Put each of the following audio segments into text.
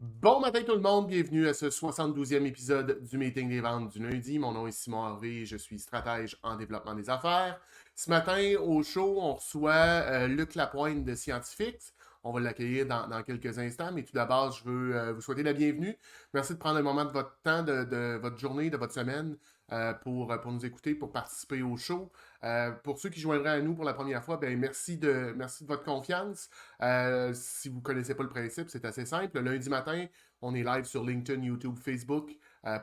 Bon matin tout le monde, bienvenue à ce 72e épisode du Meeting des ventes du lundi. Mon nom est Simon Harvey et je suis stratège en développement des affaires. Ce matin, au show, on reçoit Luc Lapointe de Scientifics. On va l'accueillir dans quelques instants, mais tout d'abord, je veux vous souhaiter la bienvenue. Merci de prendre un moment de votre temps, de votre journée, de votre semaine pour nous écouter, pour participer au show. Pour ceux qui joindraient à nous pour la première fois, ben, merci de votre confiance. Si vous ne connaissez pas le principe, c'est assez simple. Le lundi matin, on est live sur LinkedIn, YouTube, Facebook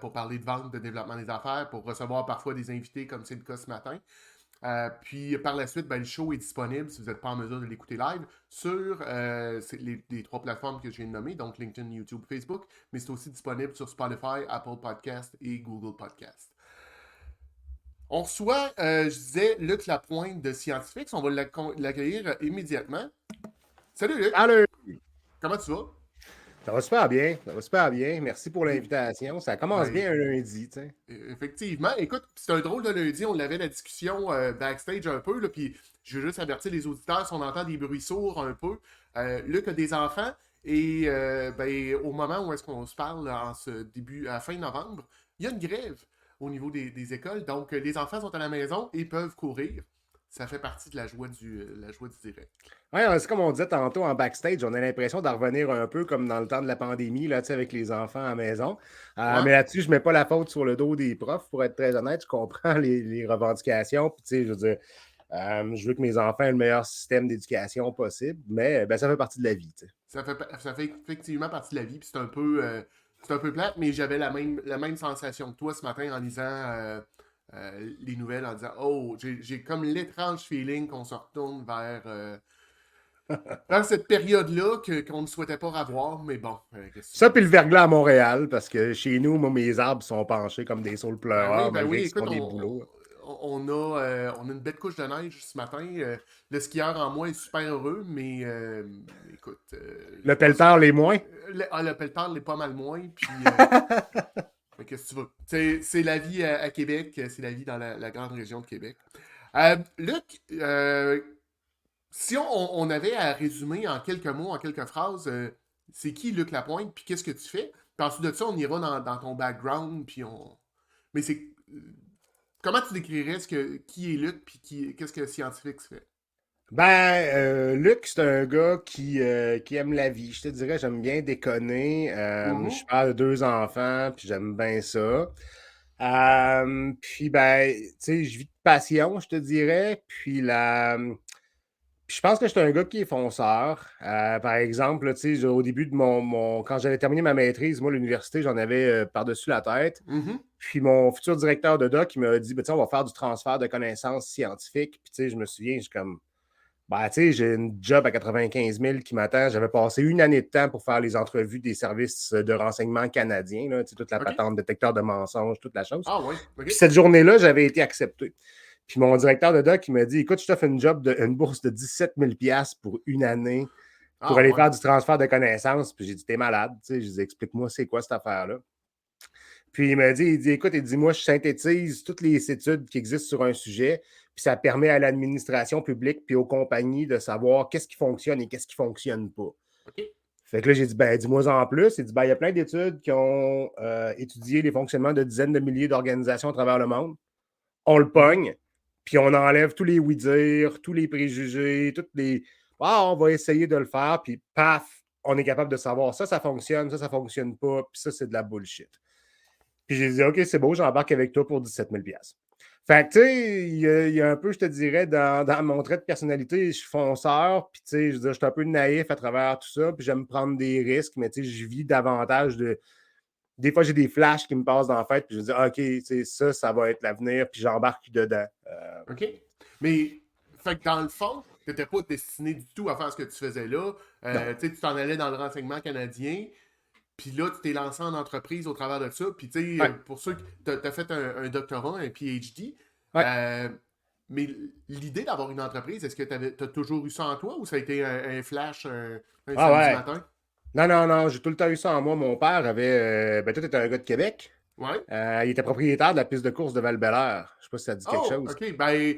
pour parler de vente, de développement des affaires, pour recevoir parfois des invités comme c'est le cas ce matin. Puis par la suite, ben, le show est disponible si vous n'êtes pas en mesure de l'écouter live sur les trois plateformes que je viens de nommer, donc LinkedIn, YouTube, Facebook, mais c'est aussi disponible sur Spotify, Apple Podcast et Google Podcast. On reçoit, je disais, Luc Lapointe de Scientifics. On va l'accueillir immédiatement. Salut Luc, Allô! comment tu vas? Ça va super bien, ça va super bien. Merci pour l'invitation. Ça commence Ben, bien un lundi, tu sais. effectivement. Écoute, c'est un drôle de lundi. On avait la discussion backstage un peu, là, puis je veux juste avertir les auditeurs si on entend des bruits sourds un peu. Luc a des enfants et ben, au moment où est-ce qu'on se parle en ce début, à fin novembre, il y a une grève au niveau des écoles. Donc, les enfants sont à la maison et peuvent courir. Ça fait partie de la joie du direct. Ouais, c'est comme on disait tantôt en backstage, on a l'impression d'en revenir un peu comme dans le temps de la pandémie, là, tu sais, avec les enfants à la maison. Ouais. Mais là-dessus, je mets pas la faute sur le dos des profs, pour être très honnête. Je comprends les revendications. Puis, tu sais, je veux dire, je veux que mes enfants aient le meilleur système d'éducation possible, mais ben, ça fait partie de la vie, tu sais. Ça fait effectivement partie de la vie, puis c'est un peu plate, mais j'avais la même sensation que toi ce matin en lisant les nouvelles, en disant oh, j'ai comme l'étrange feeling qu'on se retourne vers cette période-là qu'on ne souhaitait pas avoir, mais bon, qu'est-ce que tu Ça, veux? puis le verglas à Montréal, parce que chez nous, moi, mes arbres sont penchés comme des saules pleureurs, Ben oui, malgré qu'ils écoute, font des boulots. on a une belle couche de neige ce matin. Le skieur en moi est super heureux, mais écoute, je Le sais pas si. pelleteur, les moins. Le pelleteur l'est pas mal moins, puis qu'est-ce que tu veux? C'est la vie à Québec, c'est la vie dans la grande région de Québec. Luc, si on avait à résumer en quelques mots, en quelques phrases, c'est qui Luc Lapointe, puis qu'est-ce que tu fais? Puis ensuite de ça, on ira dans ton background, puis on. Mais c'est. Comment tu décrirais qui est Luc, puis qu'est-ce que Scientifique fait? Ben, Luc, c'est un gars qui aime la vie. Je te dirais, j'aime bien déconner. Je Mhm. parle de deux enfants, puis j'aime bien ça. Puis, ben, tu sais, je vis de passion, je te dirais. Puis je pense que je suis un gars qui est fonceur. Par exemple, là, tu sais, au début de quand j'avais terminé ma maîtrise, moi, à l'université, j'en avais par-dessus la tête. Mhm. Puis mon futur directeur de doc, il m'a dit, ben, tu sais, on va faire du transfert de connaissances scientifiques. Puis, tu sais, je me souviens, je suis comme, ben, tu sais, j'ai une job à 95 000 qui m'attend. J'avais passé une année de temps pour faire les entrevues des services de renseignement canadiens, là, tu sais, toute la OK. patente, détecteur de mensonges, toute la chose. Ah ouais, OK. Puis cette journée-là, j'avais été accepté. Puis mon directeur de doc, il m'a dit, écoute, je t'offre une bourse de 17 000 pour une année pour Ah aller ouais. faire du transfert de connaissances. Puis j'ai dit, t'es malade. Tu sais, je dis, explique-moi, c'est quoi cette affaire-là? Puis il dit, écoute, moi, je synthétise toutes les études qui existent sur un sujet, puis ça permet à l'administration publique puis aux compagnies de savoir qu'est-ce qui fonctionne et qu'est-ce qui ne fonctionne pas. OK. Fait que là, j'ai dit, ben, dis-moi en plus. Il dit, ben, il y a plein d'études qui ont étudié les fonctionnements de dizaines de milliers d'organisations à travers le monde. On le Mhm. pogne, puis on enlève tous les oui-dire, tous les préjugés, toutes les. Ah, on va essayer de le faire, puis paf, on est capable de savoir ça fonctionne, ça fonctionne pas, puis ça, c'est de la bullshit. Puis j'ai dit, OK, c'est beau, j'embarque avec toi pour 17 000 $. Fait que, tu sais, il y a un peu, je te dirais, dans mon trait de personnalité, je suis fonceur, puis, tu sais, je veux dire, je suis un peu naïf à travers tout ça, puis j'aime prendre des risques, mais, tu sais, je vis davantage de. Des fois, j'ai des flashs qui me passent dans la tête, puis je me dis, OK, tu sais, ça va être l'avenir, puis j'embarque dedans. OK. Mais, fait que dans le fond, tu n'étais pas destiné du tout à faire ce que tu faisais là. Non. Tu sais, tu t'en allais dans le renseignement canadien. Puis là, tu t'es lancé en entreprise au travers de ça. Puis, tu sais, Ouais. pour ceux qui. Tu as fait un doctorat, un PhD. Ouais. euh, mais l'idée d'avoir une entreprise, est-ce que tu as toujours eu ça en toi ou ça a été un flash un Ah samedi ouais. matin? Non, non, non, j'ai tout le temps eu ça en moi. Mon père avait. Ben, toi, t'étais un gars de Québec. Ouais. Il était propriétaire de la piste de course de Val-Bélair. Je sais pas si ça dit quelque Oh, chose. OK. Ben,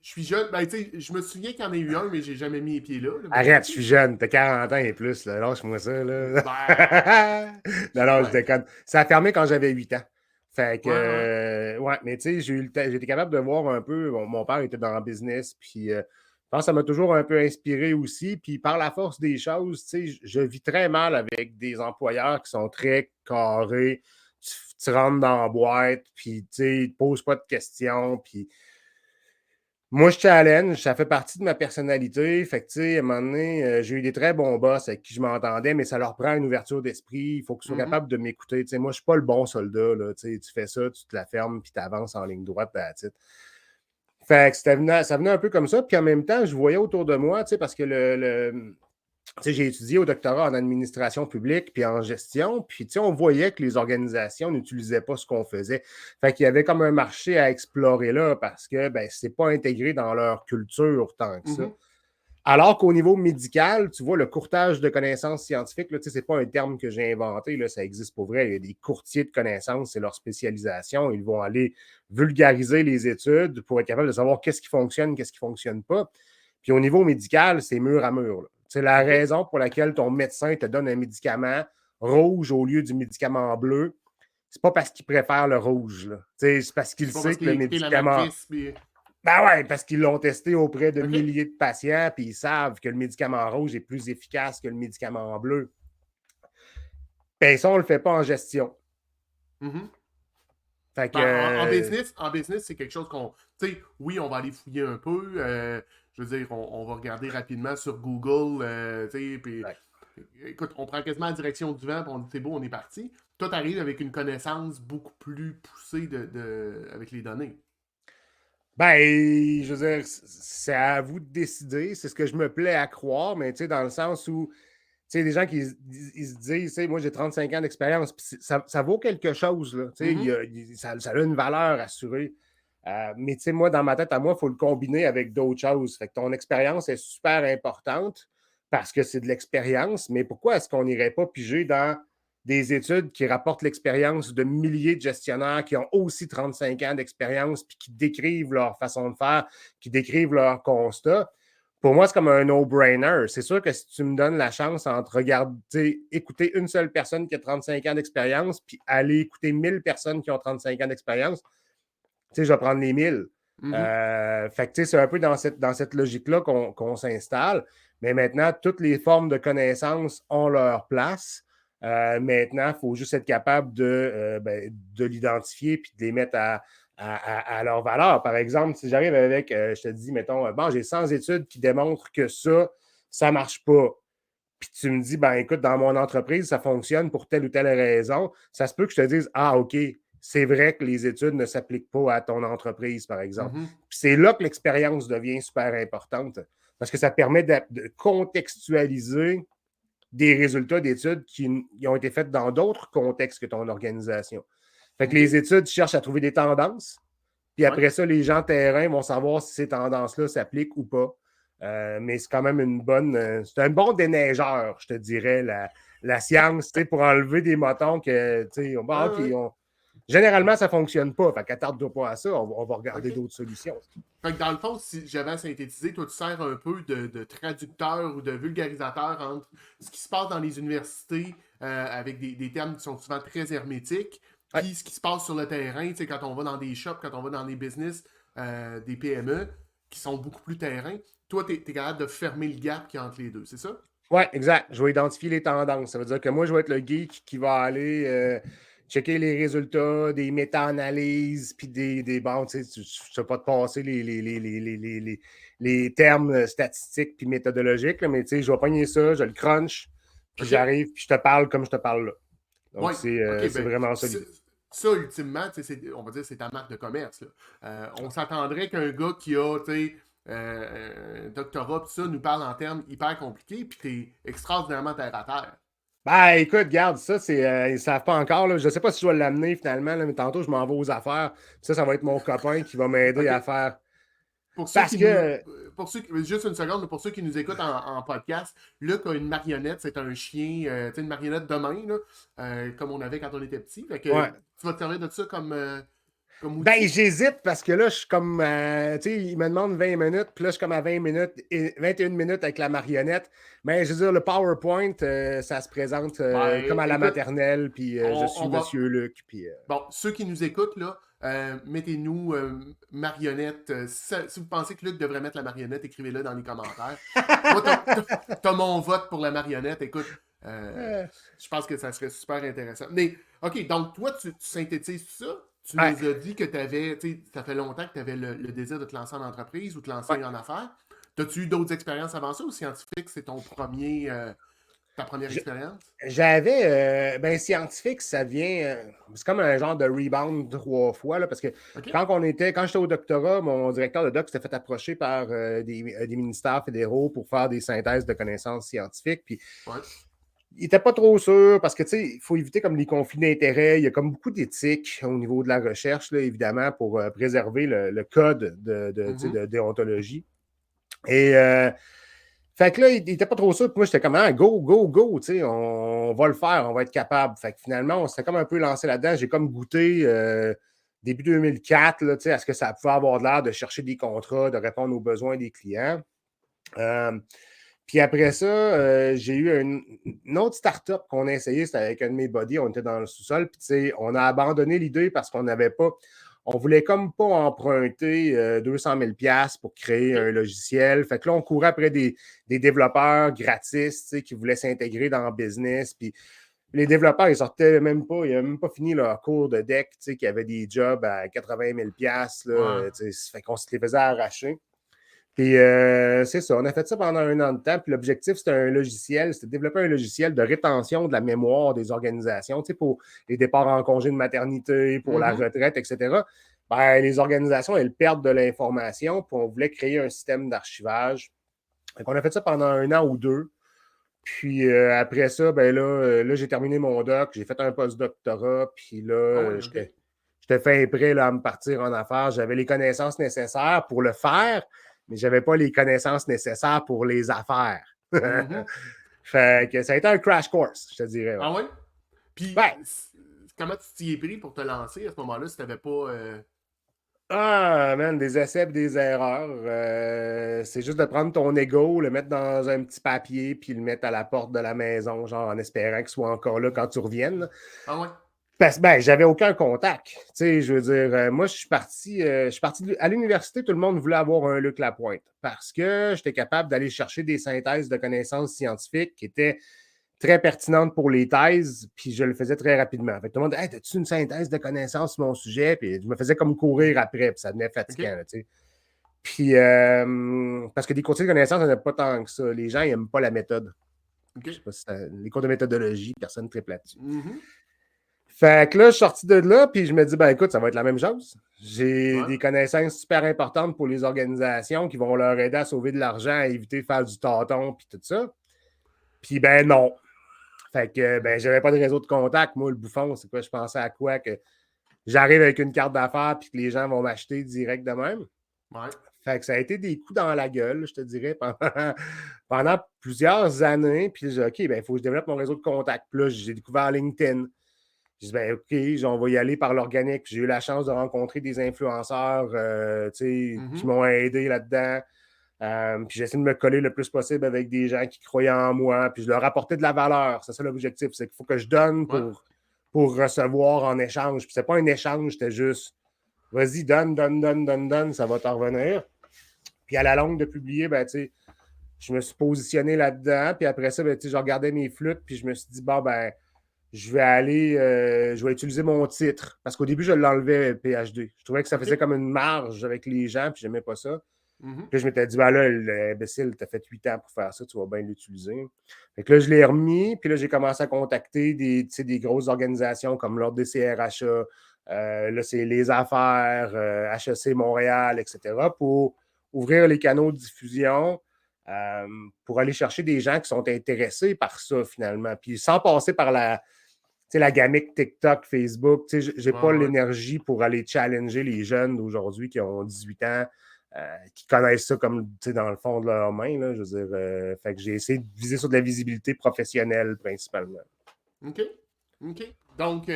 je suis jeune. Ben, tu sais, je me souviens qu'il y en a eu un, mais j'ai jamais mis les pieds là. Mais, Arrête, je suis jeune, t'as 40 ans et plus, là. Lâche-moi ça, là. ben, Non, non, je ouais. déconne. Ça a fermé quand j'avais 8 ans. Fait que, Ouais, ouais. ouais, mais tu sais, j'étais capable de voir un peu. Mon père était dans le business, puis je pense que ça m'a toujours un peu inspiré aussi. Puis par la force des choses, tu sais, je vis très mal avec des employeurs qui sont très carrés. Tu rentres dans la boîte, puis tu sais, ils te posent pas de questions, puis moi, je challenge, ça fait partie de ma personnalité. Fait que, tu sais, à un moment donné, j'ai eu des très bons boss avec qui je m'entendais, mais ça leur prend une ouverture d'esprit. Il faut qu'ils soient Mhm. capables de m'écouter. Tu sais, moi, je suis pas le bon soldat, là. Tu sais, tu fais ça, tu te la fermes, puis tu avances en ligne droite, that's it. Fait que ça venait un peu comme ça. Puis en même temps, je voyais autour de moi, tu sais, parce que tu sais, j'ai étudié au doctorat en administration publique puis en gestion. Puis, tu sais, on voyait que les organisations n'utilisaient pas ce qu'on faisait. Fait qu'il y avait comme un marché à explorer là parce que, ben, c'est pas intégré dans leur culture tant que ça. Mhm. Alors qu'au niveau médical, tu vois, le courtage de connaissances scientifiques, là, tu sais, c'est pas un terme que j'ai inventé, là, ça existe pour vrai. Il y a des courtiers de connaissances, c'est leur spécialisation. Ils vont aller vulgariser les études pour être capable de savoir qu'est-ce qui fonctionne, qu'est-ce qui fonctionne pas. Puis au niveau médical, c'est mur à mur. C'est la OK. raison pour laquelle ton médecin te donne un médicament rouge au lieu du médicament bleu. C'est pas parce qu'il préfère le rouge. C'est parce qu'il C'est pas parce sait que qu'il a le écouté la médicament. matrice, puis... Ben ouais, parce qu'ils l'ont testé auprès de OK. milliers de patients, puis ils savent que le médicament rouge est plus efficace que le médicament bleu. Ben ça, on le fait pas en gestion. Mhm. Fait que, Ben, en business, c'est quelque chose qu'on. Tu sais, oui, on va aller fouiller un peu. Je veux dire, on va regarder rapidement sur Google. Tu sais, puis. ouais. Écoute, on prend quasiment la direction du vent, puis on dit c'est beau, on est parti. Toi, t'arrives avec une connaissance beaucoup plus poussée avec les données. Ben, je veux dire, c'est à vous de décider. C'est ce que je me plais à croire, mais tu sais, dans le sens où, tu sais, des gens qui ils se disent, tu sais, moi j'ai 35 ans d'expérience, puis ça vaut quelque chose, là. Tu sais, Mhm. ça a une valeur assurée. Mais tu sais, moi, dans ma tête, à moi, il faut le combiner avec d'autres choses. Fait que ton expérience est super importante parce que c'est de l'expérience, mais pourquoi est-ce qu'on n'irait pas piger dans des études qui rapportent l'expérience de milliers de gestionnaires qui ont aussi 35 ans d'expérience puis qui décrivent leur façon de faire, qui décrivent leurs constats? Pour moi, c'est comme un no-brainer. C'est sûr que si tu me donnes la chance entre regarder, écouter une seule personne qui a 35 ans d'expérience puis aller écouter 1000 personnes qui ont 35 ans d'expérience, je vais prendre les 1000. Mhm. Fait que c'est un peu dans cette logique-là qu'on s'installe. Mais maintenant, toutes les formes de connaissances ont leur place. Maintenant, il faut juste être capable de l'identifier puis de les mettre à leur valeur. Par exemple, si j'arrive avec, je te dis, mettons, bon, j'ai 100 études qui démontrent que ça ne marche pas. Puis tu me dis, ben écoute, dans mon entreprise, ça fonctionne pour telle ou telle raison. Ça se peut que je te dise, ah, OK, c'est vrai que les études ne s'appliquent pas à ton entreprise, par exemple. Mhm. Puis c'est là que l'expérience devient super importante parce que ça permet de contextualiser des résultats d'études qui ont été faites dans d'autres contextes que ton organisation. Fait que les OK. études cherchent à trouver des tendances, puis Ouais. après ça, les gens terrain vont savoir si ces tendances-là s'appliquent ou pas. Mais c'est quand même c'est un bon déneigeur, je te dirais, la science, pour enlever des motons que, Ouais, bon, OK, ouais. généralement, ça ne fonctionne pas. Fait qu'attarde-toi pas à ça, on va regarder OK. d'autres solutions. Fait que dans le fond, si j'avais à synthétiser, toi, tu sers un peu de traducteur ou de vulgarisateur entre ce qui se passe dans les universités avec des termes qui sont souvent très hermétiques, Ouais. puis ce qui se passe sur le terrain, tu sais, quand on va dans des shops, quand on va dans des business, des PME, qui sont beaucoup plus terrain. Toi, tu es capable de fermer le gap qui est entre les deux, c'est ça? Oui, exact. Je vais identifier les tendances. Ça veut dire que moi, je vais être le geek qui va aller checker les résultats, des méta-analyses, puis bon, tu sais, je ne sais pas te passer les termes statistiques puis méthodologiques, là, mais tu sais, je vais pogner ça, je le crunch, puis OK? j'arrive, puis je te parle comme je te parle là. Oui. Donc, OK, c'est ben, vraiment ça l'idée. ça, ultimement, tu sais, on va dire c'est ta marque de commerce, là. On s'attendrait qu'un gars qui a, tu sais, un doctorat, pis ça, nous parle en termes hyper compliqués, puis t'es extraordinairement terre à terre. Ben, écoute, garde, ça, ils ne savent pas encore. Là. Je ne sais pas si je vais l'amener finalement, là, mais tantôt, je m'en vais aux affaires. Ça va être mon copain qui va m'aider OK? à faire. Pour ceux Parce qui nous. que, Juste une seconde, pour ceux qui nous écoutent en podcast, Luc a une marionnette, c'est un chien, tu sais, une marionnette de main, là, comme on avait quand on était petit. Fait que ouais, tu vas te servir de ça comme. comme Ben, outil? j'hésite parce que là, je suis comme. Tu sais, il me demande 20 minutes, puis là, je suis comme à 20 minutes, 21 minutes avec la marionnette. Mais je veux dire, le PowerPoint, ça se présente comme Ben, à la écoute, maternelle, puis je suis on va. Monsieur Luc, puis. Bon, ceux qui nous écoutent, là, mettez-nous marionnette. Si vous pensez que Luc devrait mettre la marionnette, écrivez-le dans les commentaires. Moi, t'as mon vote pour la marionnette. Écoute, euh, Euh, je pense que ça serait super intéressant. Mais, OK, donc toi, tu synthétises tout ça. Tu ouais, nous as dit que tu avais, tu sais, ça fait longtemps que tu avais le désir de te lancer en entreprise ou te ouais. lancer en affaires. As-tu eu d'autres expériences avant ça ou scientifique, c'est ton premier, ta première Je- expérience? J'avais, ben, scientifique, ça vient, c'est comme un genre de rebound 3 fois, là, parce que OK? quand j'étais au doctorat, mon directeur de doc s'était fait approcher par des ministères fédéraux pour faire des synthèses de connaissances scientifiques, puis Ouais. il n'était pas trop sûr, parce que, tu sais, il faut éviter comme les conflits d'intérêts, il y a comme beaucoup d'éthique au niveau de la recherche, là, évidemment, pour préserver le code tu sais, Mhm. de déontologie. Et fait que là, il était pas trop sûr. Puis moi, j'étais comme, ah, go, go, go, tu sais, on va le faire, on va être capable. Fait que finalement, on s'est comme un peu lancé là-dedans. J'ai comme goûté début 2004, là, tu sais, à ce que ça pouvait avoir de l'air de chercher des contrats, de répondre aux besoins des clients. Euh, Puis après ça, j'ai eu une autre start-up qu'on a essayé, c'était avec un de mes buddies, on était dans le sous-sol, puis tu sais, on a abandonné l'idée parce qu'on n'avait pas, on voulait comme pas emprunter 200 000 $ pour créer un OK. logiciel. Fait que là, on courait après des développeurs gratis, tu sais, qui voulaient s'intégrer dans le business, puis les développeurs, ils sortaient même pas, ils n'avaient même pas fini leur cours de deck, tu sais, qui avaient des jobs à 80 000 $, Ouais. là, tu sais, fait qu'on se les faisait arracher. Puis c'est ça, on a fait ça pendant 1 an de temps. Puis l'objectif, c'était un logiciel, c'était de développer un logiciel de rétention de la mémoire des organisations, tu sais, pour les départs en congé de maternité, pour la Mhm. retraite, etc. Ben, les organisations, elles perdent de l'information, puis on voulait créer un système d'archivage. Donc, on a fait ça pendant 1 an ou 2. Puis après ça, ben là, j'ai terminé mon doc, j'ai fait un post-doctorat, puis là, Ah ouais, OK. j'étais fin prêt là, à me partir en affaires. J'avais les connaissances nécessaires pour le faire, mais je n'avais pas les connaissances nécessaires pour les affaires. Mhm. Fait que ça a été un crash course, je te dirais. Ouais. Ah ouais? Puis, Ben, comment tu t'y es pris pour te lancer à ce moment-là si tu n'avais pas. ah, man, des essais et des erreurs. C'est juste de prendre ton ego, le mettre dans un petit papier, puis le mettre à la porte de la maison, genre en espérant qu'il soit encore là quand tu reviennes. Ah ouais? Parce que ben, j'avais aucun contact. Tu sais, je veux dire, moi, je suis parti à l'université, tout le monde voulait avoir un Luc Lapointe parce que j'étais capable d'aller chercher des synthèses de connaissances scientifiques qui étaient très pertinentes pour les thèses, puis je le faisais très rapidement. Fait que tout le monde disait, hey, as-tu une synthèse de connaissances sur mon sujet? Puis je me faisais comme courir après, puis ça devenait OK. fatigant, là, tu sais. Puis, parce que des cours de connaissances, il n'y en a pas tant que ça. Les gens, ils n'aiment pas la méthode. OK. Je sais pas si les cours de méthodologie, personne ne triple là-dessus. Mhm. Fait que là, je suis sorti de là, puis je me dis, ben écoute, ça va être la même chose. J'ai Ouais. des connaissances super importantes pour les organisations qui vont leur aider à sauver de l'argent, à éviter de faire du tâton, puis tout ça. Puis ben non. Fait que ben, j'avais pas de réseau de contact. Moi, le bouffon, c'est quoi? Je pensais à quoi? Que j'arrive avec une carte d'affaires, puis que les gens vont m'acheter direct de même. Ouais. Fait que ça a été des coups dans la gueule, je te dirais, pendant plusieurs années. Puis j'ai dit, OK, ben il faut que je développe mon réseau de contact. Puis là, j'ai découvert LinkedIn. Je dis, ben, OK, on va y aller par l'organique. J'ai eu la chance de rencontrer des influenceurs qui Mhm. m'ont aidé là-dedans. Puis j'essaie de me coller le plus possible avec des gens qui croyaient en moi. Puis je leur apportais de la valeur. C'est ça l'objectif. C'est qu'il faut que je donne Ouais. pour recevoir en échange. Puis c'est pas un échange, c'était juste vas-y, donne, donne, donne, donne, donne, ça va t'en revenir. Puis à la longue de publier, ben, tu sais, je me suis positionné là-dedans. Puis après ça, ben, je regardais mes flûtes. Puis je me suis dit, bon, ben, je vais utiliser mon titre. Parce qu'au début, je l'enlevais PhD. Je trouvais que ça OK. faisait comme une marge avec les gens, puis j'aimais pas ça. Mhm. Puis là, je m'étais dit, ben là, l'imbécile, t'as fait 8 ans pour faire ça, tu vas bien l'utiliser. Fait que là, je l'ai remis, puis là, j'ai commencé à contacter des grosses organisations comme l'Ordre des CRHA, là, c'est Les Affaires, HEC Montréal, etc., pour ouvrir les canaux de diffusion, pour aller chercher des gens qui sont intéressés par ça, finalement. Puis sans passer par la gamique TikTok, Facebook, je n'ai Ouais, pas ouais. l'énergie pour aller challenger les jeunes d'aujourd'hui qui ont 18 ans, qui connaissent ça comme dans le fond de leur main. Là, je veux dire, fait que j'ai essayé de viser sur de la visibilité professionnelle principalement. OK. OK. Donc,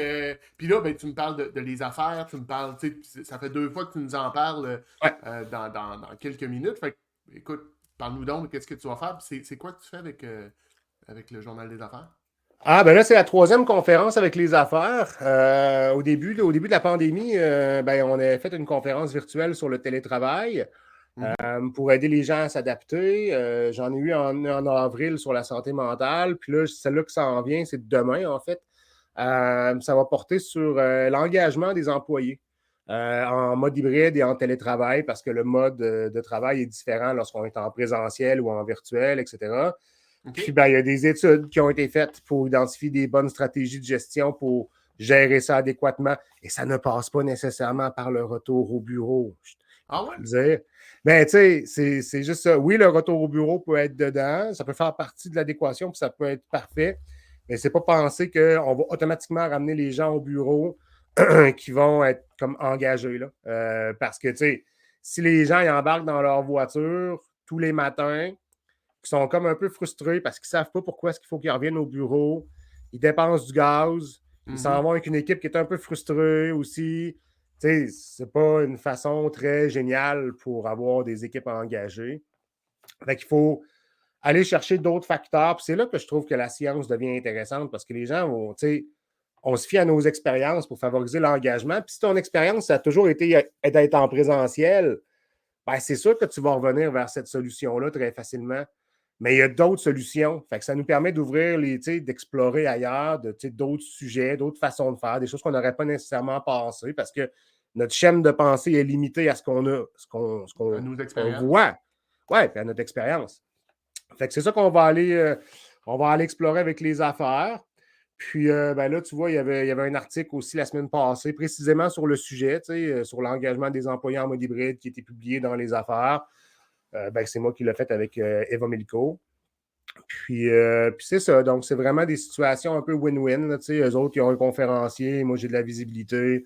puis là, ben, tu me parles de les affaires, tu me parles, tu sais, ça fait 2 fois que tu nous en parles Ouais. dans quelques minutes. Fait que, écoute, parle-nous donc de qu'est-ce que tu vas faire. Puis c'est quoi que tu fais avec le Journal des affaires? Ah, ben là, c'est la troisième conférence avec les affaires. Au début de la pandémie, ben, on a fait une conférence virtuelle sur le télétravail Mhm. pour aider les gens à s'adapter. J'en ai eu en avril sur la santé mentale. Puis là, celle-là que ça en vient, c'est demain, en fait. Ça va porter sur l'engagement des employés en mode hybride et en télétravail parce que le mode de travail est différent lorsqu'on est en présentiel ou en virtuel, etc. Puis, OK. ben, il y a des études qui ont été faites pour identifier des bonnes stratégies de gestion pour gérer ça adéquatement. Et ça ne passe pas nécessairement par le retour au bureau. Je peux Ah pas ouais? le dire. Ben, tu sais, c'est juste ça. Oui, le retour au bureau peut être dedans. Ça peut faire partie de l'adéquation, puis ça peut être parfait. Mais c'est pas penser qu'on va automatiquement ramener les gens au bureau qui vont être comme engagés. Là. Parce que, tu sais, si les gens ils embarquent dans leur voiture tous les matins, qui sont comme un peu frustrés parce qu'ils ne savent pas pourquoi est-ce qu'il faut qu'ils reviennent au bureau. Ils dépensent du gaz. Ils s'en Mhm. vont avec une équipe qui est un peu frustrée aussi. Tu sais, c'est pas une façon très géniale pour avoir des équipes engagées. Fait qu'il faut aller chercher d'autres facteurs. Puis c'est là que je trouve que la science devient intéressante parce que les gens vont, tu sais, on se fie à nos expériences pour favoriser l'engagement. Puis si ton expérience, ça a toujours été d'être en présentiel, ben c'est sûr que tu vas revenir vers cette solution-là très facilement. Mais il y a d'autres solutions. Fait que ça nous permet d'ouvrir les, d'explorer ailleurs, d'autres sujets, d'autres façons de faire, des choses qu'on n'aurait pas nécessairement pensé parce que notre chaîne de pensée est limitée à ce qu'on a, À nos qu'on expériences. voit. Ouais, puis à notre expérience. Fait que c'est ça qu'on va aller explorer avec les affaires. Puis ben là, tu vois, il y avait un article aussi la semaine passée, précisément sur le sujet, sur l'engagement des employés en mode hybride qui a été publié dans les affaires. Ben, c'est moi qui l'ai fait avec Eva Milico. Puis c'est ça. Donc, c'est vraiment des situations un peu win-win. Là, eux autres, ils ont un conférencier. Moi, j'ai de la visibilité.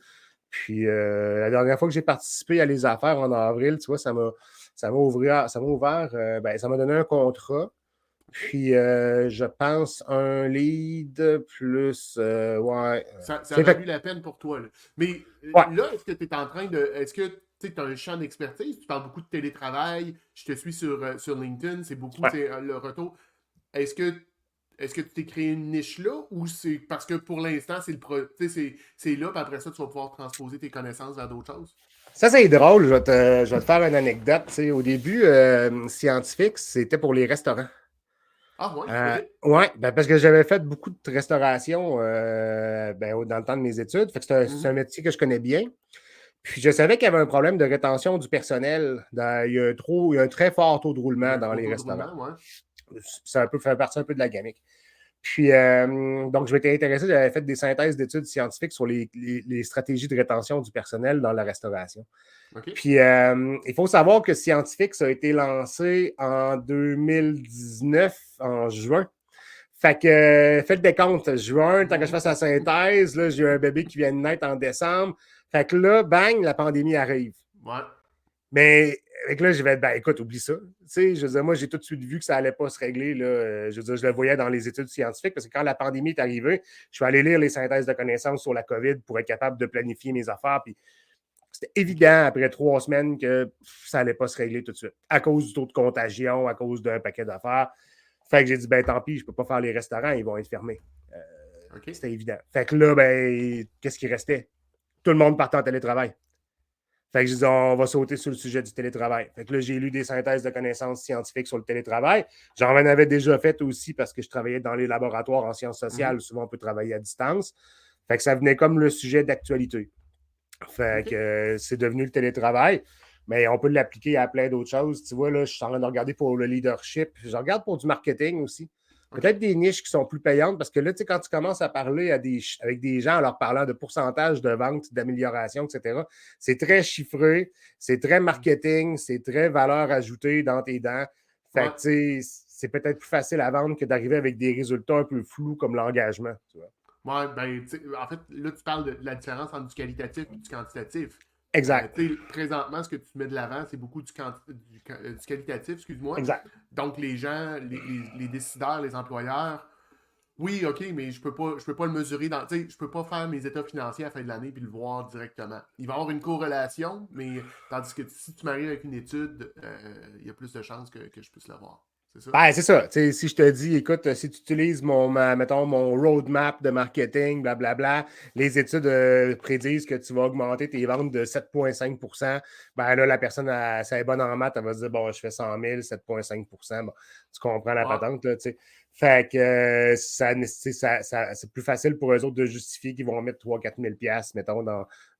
Puis la dernière fois que j'ai participé à les affaires en avril, tu vois, ça m'a ouvert, ben, ça m'a donné un contrat. OK. Puis je pense un lead plus ouais. Ça a C'est valu fait. la peine pour toi, là. Mais Ouais. là, est-ce que tu es en train de. Est-ce que tu as un champ d'expertise? Tu parles beaucoup de télétravail. Je te suis sur LinkedIn. C'est beaucoup Ouais. le retour. Est-ce que est-ce que tu t'es créé une niche là ou c'est parce que pour l'instant, c'est là, puis après ça, tu vas pouvoir transposer tes connaissances vers d'autres choses? Ça, c'est drôle. Je vais te faire une anecdote. Au début, scientifique, c'était pour les restaurants. Ah ouais, OK. Ouais, ben parce que j'avais fait beaucoup de restauration ben, dans le temps de mes études. Fait que c'est un Mhm. métier que je connais bien. Puis je savais qu'il y avait un problème de rétention du personnel. Il y a un très fort taux de Il y a roulement un dans gros les taux de restaurants. roulement, ouais. Ça fait partie un peu de la gamique. Puis, donc, je m'étais intéressé, j'avais fait des synthèses d'études scientifiques sur les stratégies de rétention du personnel dans la restauration. OK. Puis, il faut savoir que Scientifique, ça a été lancé en 2019, en juin. Fait que, faites le décompte, juin, tant que je fasse la synthèse, là, j'ai eu un bébé qui vient de naître en décembre. Fait que là, bang, la pandémie arrive. Ouais. Mais avec là, je vais être, ben écoute, oublie ça. Tu sais, je veux dire, moi, j'ai tout de suite vu que ça allait pas se régler. Là. Je veux dire, je le voyais dans les études scientifiques parce que quand la pandémie est arrivée, je suis allé lire les synthèses de connaissances sur la COVID pour être capable de planifier mes affaires. Puis c'était OK. évident après 3 semaines que ça allait pas se régler tout de suite à cause du taux de contagion, à cause d'un paquet d'affaires. Fait que j'ai dit, ben tant pis, je peux pas faire les restaurants, ils vont être fermés. Euh, OK. C'était évident. Fait que là, ben, qu'est-ce qui restait? Tout le monde partait en télétravail. Fait que je dis, on va sauter sur le sujet du télétravail. Fait que là, j'ai lu des synthèses de connaissances scientifiques sur le télétravail. J'en avais déjà fait aussi parce que je travaillais dans les laboratoires en sciences sociales. Mhm. Souvent, on peut travailler à distance. Fait que ça venait comme le sujet d'actualité. Fait que OK. c'est devenu le télétravail. Mais on peut l'appliquer à plein d'autres choses. Tu vois, là, je suis en train de regarder pour le leadership. Je regarde pour du marketing aussi. Peut-être OK. des niches qui sont plus payantes parce que là, tu sais, quand tu commences à parler avec des gens en leur parlant de pourcentage de vente, d'amélioration, etc., c'est très chiffré, c'est très marketing, c'est très valeur ajoutée dans tes dents. Fait Ouais. que, tu sais, c'est peut-être plus facile à vendre que d'arriver avec des résultats un peu flous comme l'engagement. Tu vois. Ouais, ben, en fait, là, tu parles de la différence entre du qualitatif et du quantitatif. Exact. Présentement, ce que tu mets de l'avant, c'est beaucoup du qualitatif, excuse-moi. Exact. Donc, les gens, les décideurs, les employeurs Oui, OK, mais je peux pas le mesurer dans. Tu sais, je peux pas faire mes états financiers à la fin de l'année puis le voir directement. Il va y avoir une corrélation, mais tandis que si tu m'arrives avec une étude, il y a plus de chances que je puisse le voir. C'est ça? Ben, c'est ça. Tu sais, si je te dis, écoute, si tu utilises mettons, mon roadmap de marketing, blablabla, les études prédisent que tu vas augmenter tes ventes de 7,5%. Ben là, la personne, si elle est bonne en maths, elle va se dire, bon, je fais 100 000, 7,5%. Bon, tu comprends la Ouais. patente, là, tu sais. Fait que c'est plus facile pour eux autres de justifier qu'ils vont mettre 3 000 4 000 piastres, mettons,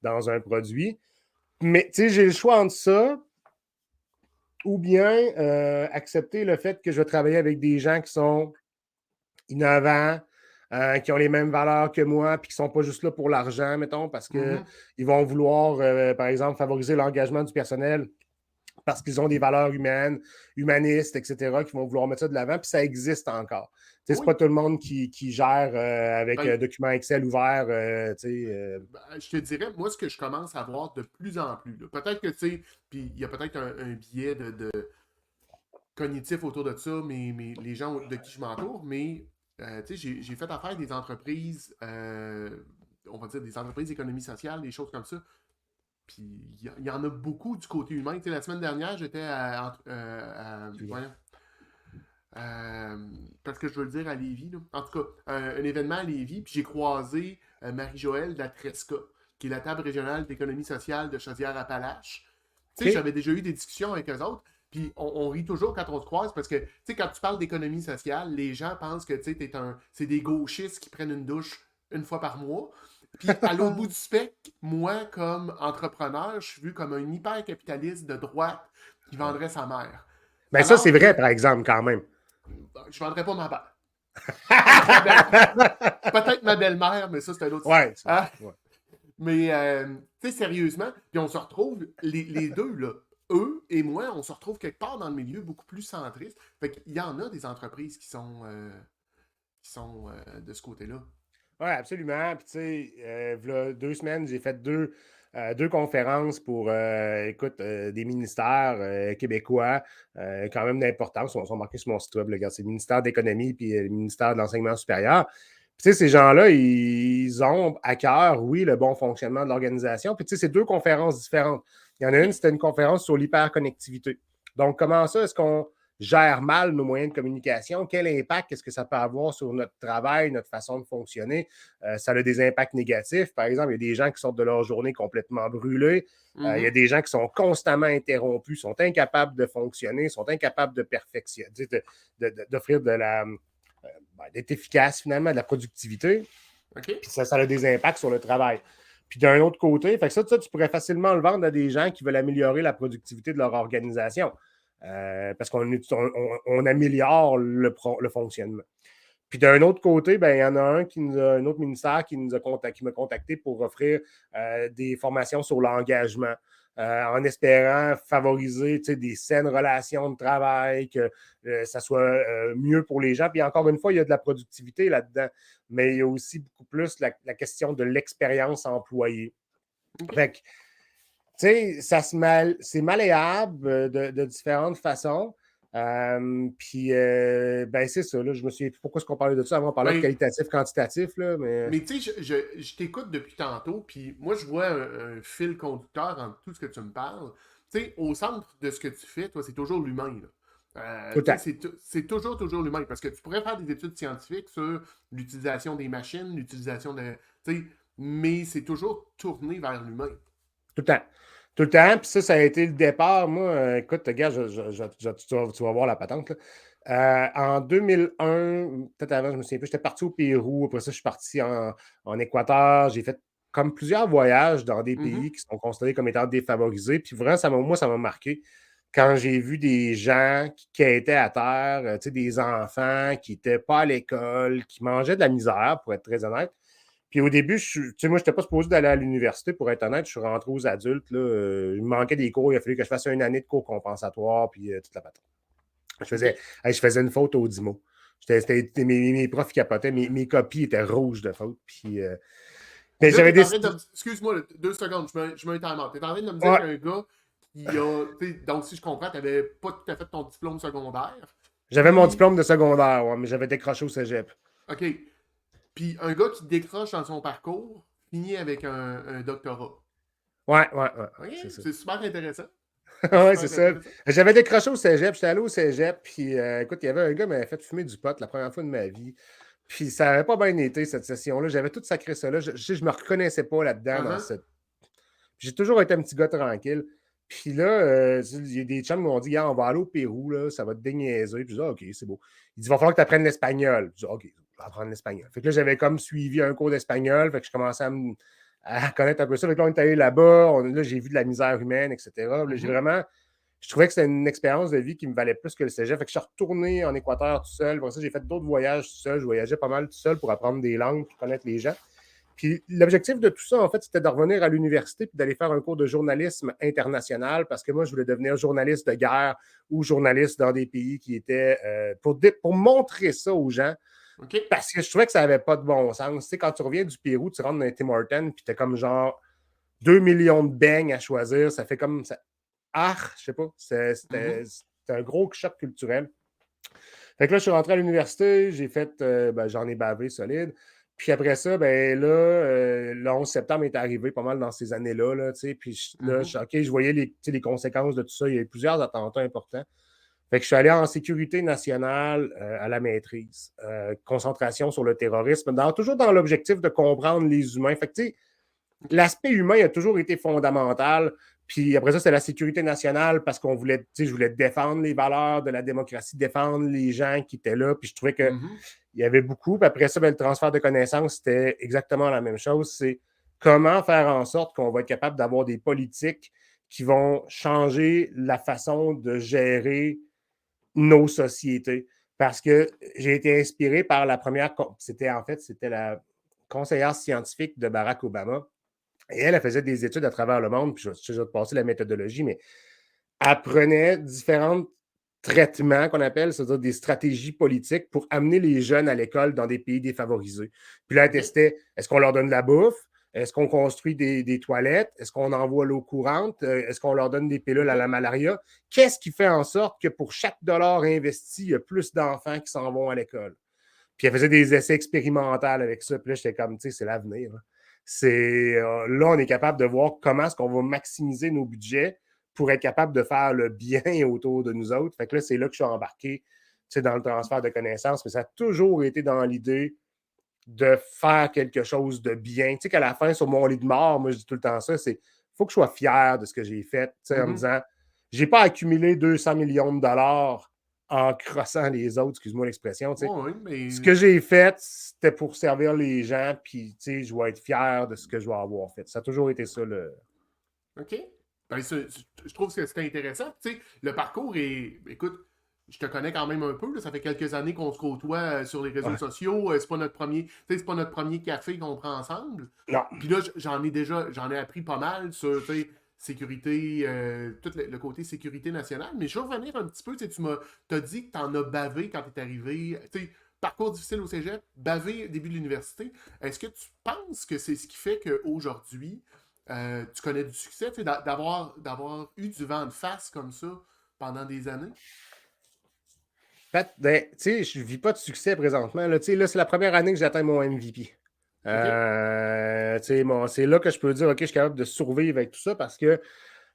dans un produit. Mais, tu sais, j'ai le choix entre ça ou bien accepter le fait que je vais travailler avec des gens qui sont innovants, qui ont les mêmes valeurs que moi, puis qui ne sont pas juste là pour l'argent, mettons, parce qu'ils Mhm. vont vouloir, par exemple, favoriser l'engagement du personnel parce qu'ils ont des valeurs humaines, humanistes, etc., qui vont vouloir mettre ça de l'avant, puis ça existe encore. Ce n'est pas Oui. tout le monde qui gère avec un Ben, document Excel ouvert. je te dirais, moi, ce que je commence à voir de plus en plus, là, peut-être que, tu sais, puis il y a peut-être un biais de cognitif autour de ça, mais les gens de qui je m'entoure, mais tu sais, j'ai fait affaire avec des entreprises, on va dire des entreprises d'économie sociale, des choses comme ça. Puis il y en a beaucoup du côté humain. Tu sais, la semaine dernière, j'étais voyons, parce que je veux le dire à Lévis, là. En tout cas, un événement à Lévis, puis j'ai croisé Marie-Joëlle de la Tresca, qui est la table régionale d'économie sociale de Chaudière-Appalaches. Tu sais, OK. j'avais déjà eu des discussions avec eux autres, puis on rit toujours quand on se croise, parce que, tu sais, quand tu parles d'économie sociale, les gens pensent que, tu sais, c'est des gauchistes qui prennent une douche une fois par mois. Puis à l'autre bout du spectre, moi, comme entrepreneur, je suis vu comme un hyper-capitaliste de droite qui Ouais. vendrait sa mère. Ben ça, c'est Alors vrai, que par exemple, quand même. je vendrais pas ma mère. Peut-être ma belle, peut-être ma belle-mère, mais ça, c'est une autre histoire. Ouais, Hein? ouais. Mais, tu sais, sérieusement, puis on se retrouve, les deux, là, eux et moi, on se retrouve quelque part dans le milieu beaucoup plus centriste. Fait qu'il y en a des entreprises qui sont de ce côté-là. Oui, absolument. Puis, tu sais, v'là 2 semaines, j'ai fait deux conférences pour, écoute, des ministères québécois, quand même d'importance. Ils sont marqués sur mon site web, regarde, c'est le ministère de l'Économie puis le ministère de l'Enseignement supérieur. Puis, tu sais, ces gens-là, ils ont à cœur, oui, le bon fonctionnement de l'organisation. Puis, tu sais, c'est 2 conférences différentes. Il y en a une, OK? c'était une conférence sur l'hyperconnectivité. Donc, comment ça, est-ce qu'on gère mal nos moyens de communication? Quel impact est-ce que ça peut avoir sur notre travail, notre façon de fonctionner? Ça a des impacts négatifs. Par exemple, il y a des gens qui sortent de leur journée complètement brûlés. Il y a Mhm. des gens qui sont constamment interrompus, sont incapables de fonctionner, sont incapables de perfectionner, d'offrir d'être efficace finalement, de la productivité. OK? Puis ça a des impacts sur le travail. Puis d'un autre côté, fait que ça, tu pourrais facilement le vendre à des gens qui veulent améliorer la productivité de leur organisation. Parce qu'on améliore le fonctionnement. Puis d'un autre côté, ben, il y en a un autre ministère qui m'a contacté pour offrir des formations sur l'engagement, en espérant favoriser des saines relations de travail, que ça soit mieux pour les gens. Puis encore une fois, il y a de la productivité là-dedans, mais il y a aussi beaucoup plus la question de l'expérience employée. OK? Fait que, tu sais, c'est malléable de différentes façons. Puis, ben, c'est ça. Là, je me souviens plus pourquoi est-ce qu'on parlait de ça. Avant, on parlait de Ben, qualitatif, quantitatif. Là, mais... mais tu sais, je t'écoute depuis tantôt, puis moi, je vois un fil conducteur entre tout ce que tu me parles. Tu sais, au centre de ce que tu fais, toi, c'est toujours l'humain, là. Tout le Tu sais, temps. c'est toujours l'humain, parce que tu pourrais faire des études scientifiques sur l'utilisation des machines, l'utilisation de... Tu sais, mais c'est toujours tourné vers l'humain. Tout le temps. Tout le temps. Puis ça a été le départ. Moi, écoute, regarde, tu vas voir la patente. Là. En 2001, peut-être avant, je me souviens plus, j'étais parti au Pérou. Après ça, je suis parti en Équateur. J'ai fait comme plusieurs voyages dans des Mhm. pays qui sont considérés comme étant défavorisés. Puis vraiment, moi, ça m'a marqué quand j'ai vu des gens qui étaient à terre, tu sais, des enfants qui n'étaient pas à l'école, qui mangeaient de la misère, pour être très honnête. Puis au début, tu sais, moi, je n'étais pas supposé d'aller à l'université, pour être honnête. Je suis rentré aux adultes. Là, il me manquait des cours. Il a fallu que je fasse une année de cours compensatoire, puis toute la patente. OK? Je faisais une faute au DIMO. Mes profs capotaient. Mes copies étaient rouges de faute. Puis, mais Là, j'avais t'es en train de décidé. me... Excuse-moi, là, 2 secondes, je mets un time-out. T'es en train de me dire Ouais, qu'un gars qui a... Donc, si je comprends, t'avais pas tout à fait ton diplôme secondaire. j'avais mon Puis, diplôme de secondaire, ouais, mais j'avais décroché au cégep. OK. Puis un gars qui décroche dans son parcours finit avec un doctorat. Ouais, OK? c'est ça. C'est super intéressant. C'est Ouais, super c'est ça. intéressant. J'avais décroché au cégep, j'étais allé au cégep, puis écoute, il y avait un gars qui m'avait fait fumer du pot la première fois de ma vie. Puis ça n'avait pas bien été, cette session-là. J'avais tout sacré ça là. Je me reconnaissais pas là-dedans dans Uh-huh. cette. J'ai toujours été un petit gars tranquille. Puis là, il y a des chums qui m'ont dit, on va aller au Pérou, là, ça va te déniaiser. Puis je dis, OK, c'est beau. Il dit, il va falloir que tu apprennes l'espagnol. Je dis, OK, je vais apprendre l'espagnol. Fait que là, j'avais comme suivi un cours d'espagnol. Fait que je commençais à connaître un peu ça. Fait que là, on est allé là-bas. Là, j'ai vu de la misère humaine, etc. Là, j'ai vraiment. Je trouvais que c'était une expérience de vie qui me valait plus que le cégep. Fait que je suis retourné en Équateur tout seul. Pour ça, j'ai fait d'autres voyages tout seul. Je voyageais pas mal tout seul pour apprendre des langues et connaître les gens. Puis l'objectif de tout ça, en fait, c'était de revenir à l'université puis d'aller faire un cours de journalisme international parce que moi, je voulais devenir journaliste de guerre ou journaliste dans des pays qui étaient pour montrer ça aux gens. OK. Parce que je trouvais que ça n'avait pas de bon sens. Tu sais, quand tu reviens du Pérou, tu rentres dans un Tim Hortons puis tu as comme genre 2 millions de beignes à choisir. Ça fait comme ça. Ah, je sais pas. C'était un gros choc culturel. Fait que là, je suis rentré à l'université, j'ai fait, j'en ai bavé solide. Puis après ça, ben là, le 11 septembre est arrivé pas mal dans ces années-là, là, tu sais. Puis là, OK, je voyais les conséquences de tout ça. Il y a eu plusieurs attentats importants. Fait que je suis allé en sécurité nationale à la maîtrise. Concentration sur le terrorisme, toujours dans l'objectif de comprendre les humains. Fait que, tu sais, l'aspect humain a toujours été fondamental. Puis après ça, c'est la sécurité nationale parce qu'on voulait, tu sais, je voulais défendre les valeurs de la démocratie, défendre les gens qui étaient là. Puis je trouvais qu'il y avait beaucoup. Puis après ça, ben, le transfert de connaissances, c'était exactement la même chose. C'est comment faire en sorte qu'on va être capable d'avoir des politiques qui vont changer la façon de gérer nos sociétés. Parce que j'ai été inspiré par la première, c'était la conseillère scientifique de Barack Obama. Et elle faisait des études à travers le monde, puis je vais te passer la méthodologie, mais elle prenait différents traitements qu'on appelle, c'est-à-dire des stratégies politiques pour amener les jeunes à l'école dans des pays défavorisés. Puis là, elle testait, est-ce qu'on leur donne de la bouffe? Est-ce qu'on construit des toilettes? Est-ce qu'on envoie l'eau courante? Est-ce qu'on leur donne des pilules à la malaria? Qu'est-ce qui fait en sorte que pour chaque dollar investi, il y a plus d'enfants qui s'en vont à l'école? Puis elle faisait des essais expérimentaux avec ça. Puis là, j'étais comme, tu sais, c'est l'avenir. Là, on est capable de voir comment est-ce qu'on va maximiser nos budgets pour être capable de faire le bien autour de nous autres. Fait que là, c'est là que je suis embarqué dans le transfert de connaissances, mais ça a toujours été dans l'idée de faire quelque chose de bien. Tu sais qu'à la fin, sur mon lit de mort, moi, je dis tout le temps ça, c'est faut que je sois fier de ce que j'ai fait, en me disant, j'ai pas accumulé 200 millions de dollars en crossant les autres, excuse-moi l'expression. Ce que j'ai fait, c'était pour servir les gens, puis je vais être fier de ce que je vais avoir fait. Ça a toujours été ça. OK. Ben, je trouve que c'est intéressant. Le parcours est. Écoute, je te connais quand même un peu. Là, ça fait quelques années qu'on se côtoie sur les réseaux sociaux. C'est pas notre premier café qu'on prend ensemble. Non. Puis là, j'en ai appris pas mal sur sécurité, tout le côté sécurité nationale. Mais je vais revenir un petit peu. Tu m'as dit que tu en as bavé quand tu es arrivé. Parcours difficile au cégep, bavé début de l'université. Est-ce que tu penses que c'est ce qui fait qu'aujourd'hui, tu connais du succès, d'avoir eu du vent de face comme ça pendant des années? En fait, je ne vis pas de succès présentement. Là, c'est la première année que j'atteins mon MVP. C'est là que je peux dire, OK, je suis capable de survivre avec tout ça parce que